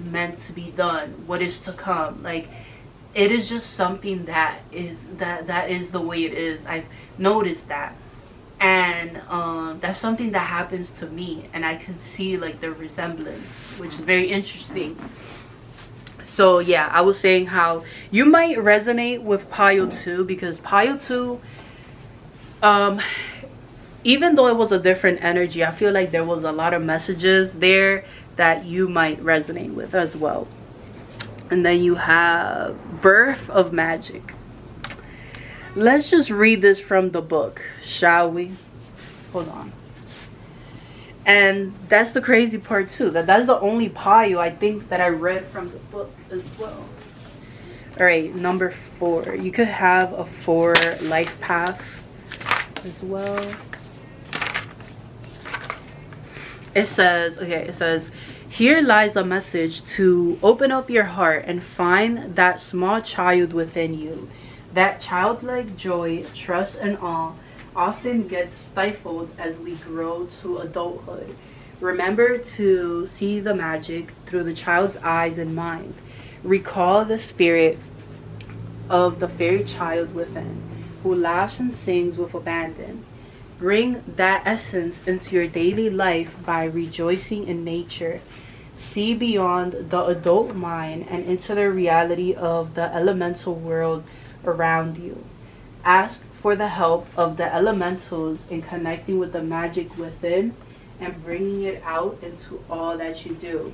meant to be done, what is to come. Like, it is just something that is the way it is. I've noticed that. And that's something that happens to me, and I can see like the resemblance, which is very interesting. So yeah, I was saying how you might resonate with pile 2, because pile 2, even though it was a different energy, I feel like there was a lot of messages there that you might resonate with as well. And then you have Birth of Magic. Let's just read this from the book, shall we? Hold on. And that's the crazy part too. That's the only pile I think that I read from the book as well. Alright, number 4. You could have a 4 life path as well. It says, here lies a message to open up your heart and find that small child within you. That childlike joy, trust, and awe often gets stifled as we grow to adulthood. Remember to see the magic through the child's eyes and mind. Recall the spirit of the fairy child within, who laughs and sings with abandon. Bring that essence into your daily life by rejoicing in nature. See beyond the adult mind and into the reality of the elemental world around you. Ask for the help of the elementals in connecting with the magic within and bringing it out into all that you do.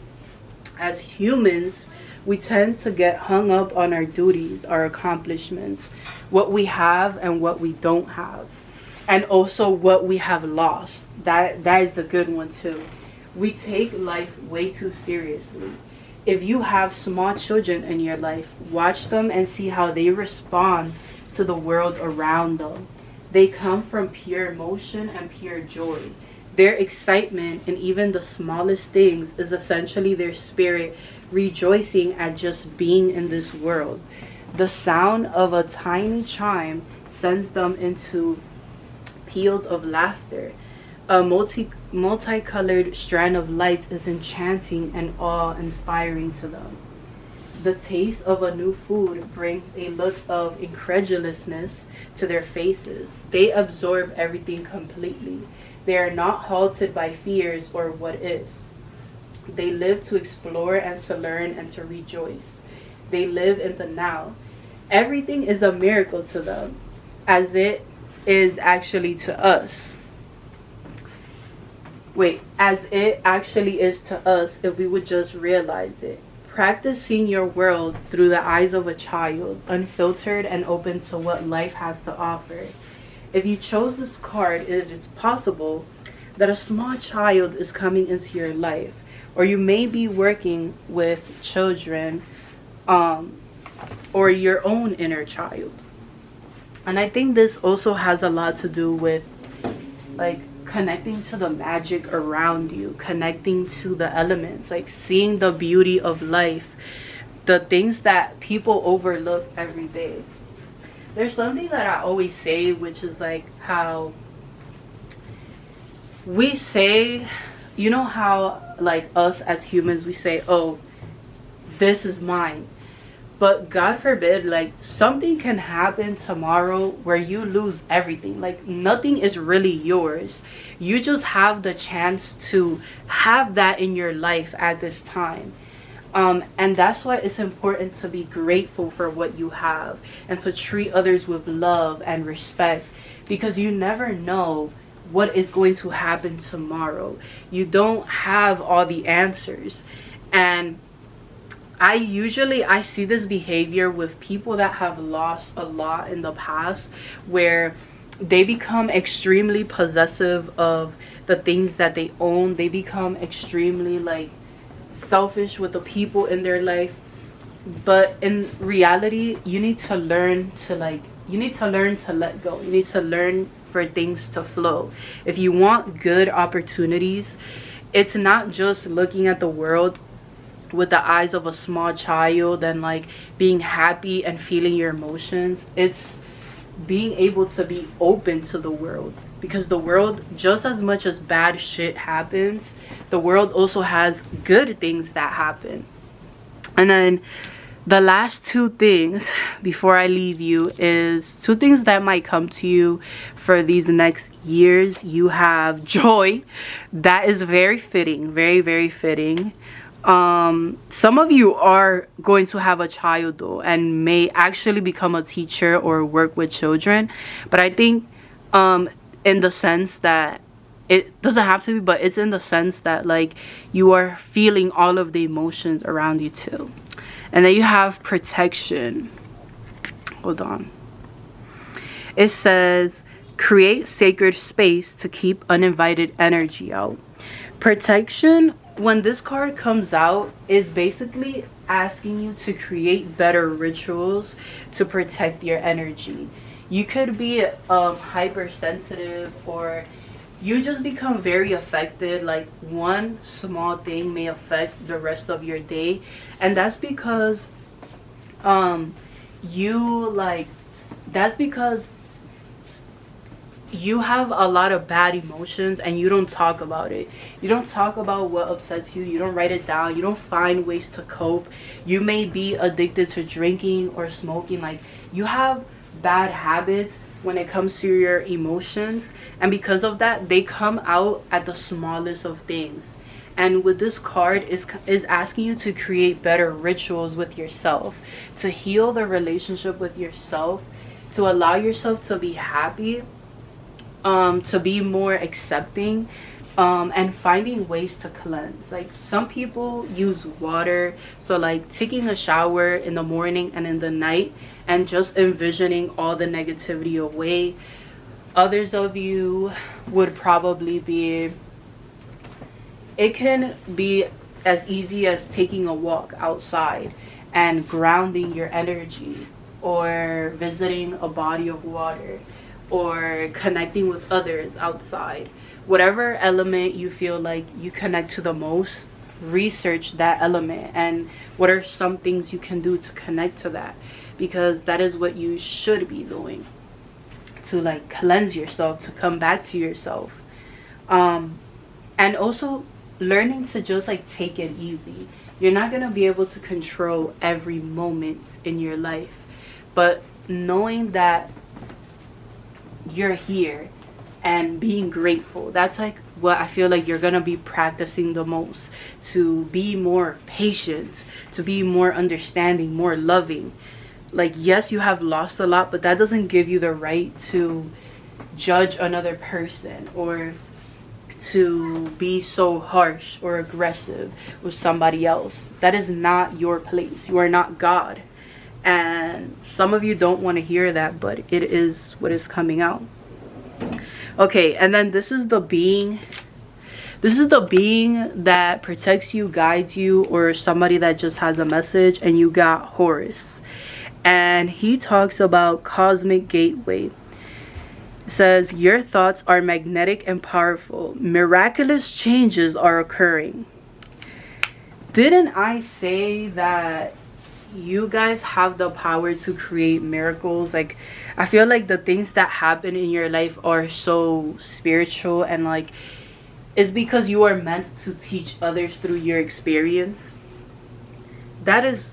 As humans, we tend to get hung up on our duties, our accomplishments, what we have and what we don't have, and also what we have lost. That is a good one too. We take life way too seriously. If you have small children in your life, watch them and see how they respond to the world around them. They come from pure emotion and pure joy. Their excitement in even the smallest things is essentially their spirit rejoicing at just being in this world. The sound of a tiny chime sends them into peals of laughter. A multicolored strand of lights is enchanting and awe-inspiring to them. The taste of a new food brings a look of incredulousness to their faces. They absorb everything completely. They are not halted by fears or what ifs. They live to explore and to learn and to rejoice. They live in the now. Everything is a miracle to them, as it is actually to us. As it actually is to us if we would just realize it. Practice seeing your world through the eyes of a child, unfiltered and open to what life has to offer. If you chose this card, it is possible that a small child is coming into your life, or you may be working with children um or your own inner child. And I think this also has a lot to do with like connecting to the magic around you, connecting to the elements, like seeing the beauty of life, the things that people overlook every day. There's something that I always say, which is like how we say, you know how like us as humans, we say, oh, this is mine. But God forbid, like something can happen tomorrow where you lose everything. Like nothing is really yours. You just have the chance to have that in your life at this time. And that's why it's important to be grateful for what you have and to treat others with love and respect, because you never know what is going to happen tomorrow. You don't have all the answers. And I see this behavior with people that have lost a lot in the past, where they become extremely possessive of the things that they own. They become extremely like selfish with the people in their life. But in reality, you need to learn to let go. You need to learn for things to flow. If you want good opportunities, it's not just looking at the world with the eyes of a small child and like being happy and feeling your emotions. It's being able to be open to the world, because the world, just as much as bad shit happens, the world also has good things that happen. And then the last two things before I leave you is two things that might come to you for these next years. You have joy. That is very fitting, very, very fitting. Some of you are going to have a child though, and may actually become a teacher or work with children. But I think in the sense that it doesn't have to be, but it's in the sense that like you are feeling all of the emotions around you too. And then you have protection. Hold on. It says create sacred space to keep uninvited energy out. Protection, when this card comes out, is basically asking you to create better rituals to protect your energy. You could be hypersensitive, or you just become very affected. Like one small thing may affect the rest of your day, and that's because you have a lot of bad emotions and you don't talk about it. You don't talk about what upsets you. You don't write it down. You don't find ways to cope. You may be addicted to drinking or smoking. Like you have bad habits when it comes to your emotions, and because of that, they come out at the smallest of things. And with this card is asking you to create better rituals with yourself, to heal the relationship with yourself, to allow yourself to be happy, to be more accepting, and finding ways to cleanse. Like some people use water, so like taking a shower in the morning and in the night and just envisioning all the negativity away. Others of you would probably be, it can be as easy as taking a walk outside and grounding your energy, or visiting a body of water, or connecting with others outside. Whatever element you feel like you connect to the most, research that element and what are some things you can do to connect to that, because that is what you should be doing to like cleanse yourself, to come back to yourself. And also learning to just like take it easy. You're not going to be able to control every moment in your life, but knowing that you're here and being grateful, that's like what I feel like you're gonna be practicing the most, to be more patient, to be more understanding, more loving. Like yes, you have lost a lot, but that doesn't give you the right to judge another person or to be so harsh or aggressive with somebody else. That is not your place. You are not God. And some of you don't want to hear that, but it is what is coming out. Okay, and then this is the being. This is the being that protects you, guides you, or somebody that just has a message. And you got Horus, and he talks about cosmic gateway. It says, your thoughts are magnetic and powerful. Miraculous changes are occurring. Didn't I say that you guys have the power to create miracles? Like, I feel like the things that happen in your life are so spiritual, and like, it's because you are meant to teach others through your experience. That is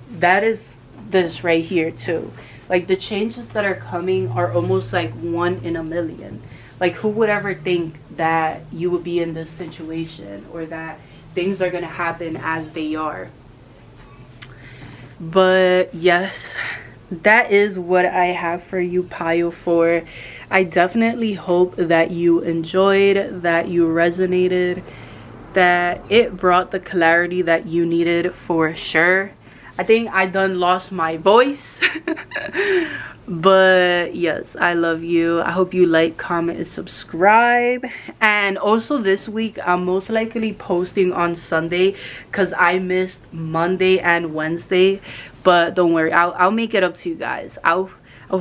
this right here too. Like, the changes that are coming are almost like 1 in a million. Like, who would ever think that you would be in this situation, or that things are gonna happen as they are? But yes, that is what I have for you, pile 4. I definitely hope that you enjoyed, that you resonated, that it brought the clarity that you needed for sure. I think I done lost my voice. But yes, I love you. I hope you like, comment, and subscribe. And also this week, I'm most likely posting on Sunday because I missed Monday and Wednesday. But don't worry, I'll make it up to you guys. I'll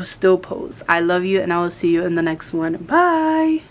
still post. I love you, and I will see you in the next one. Bye.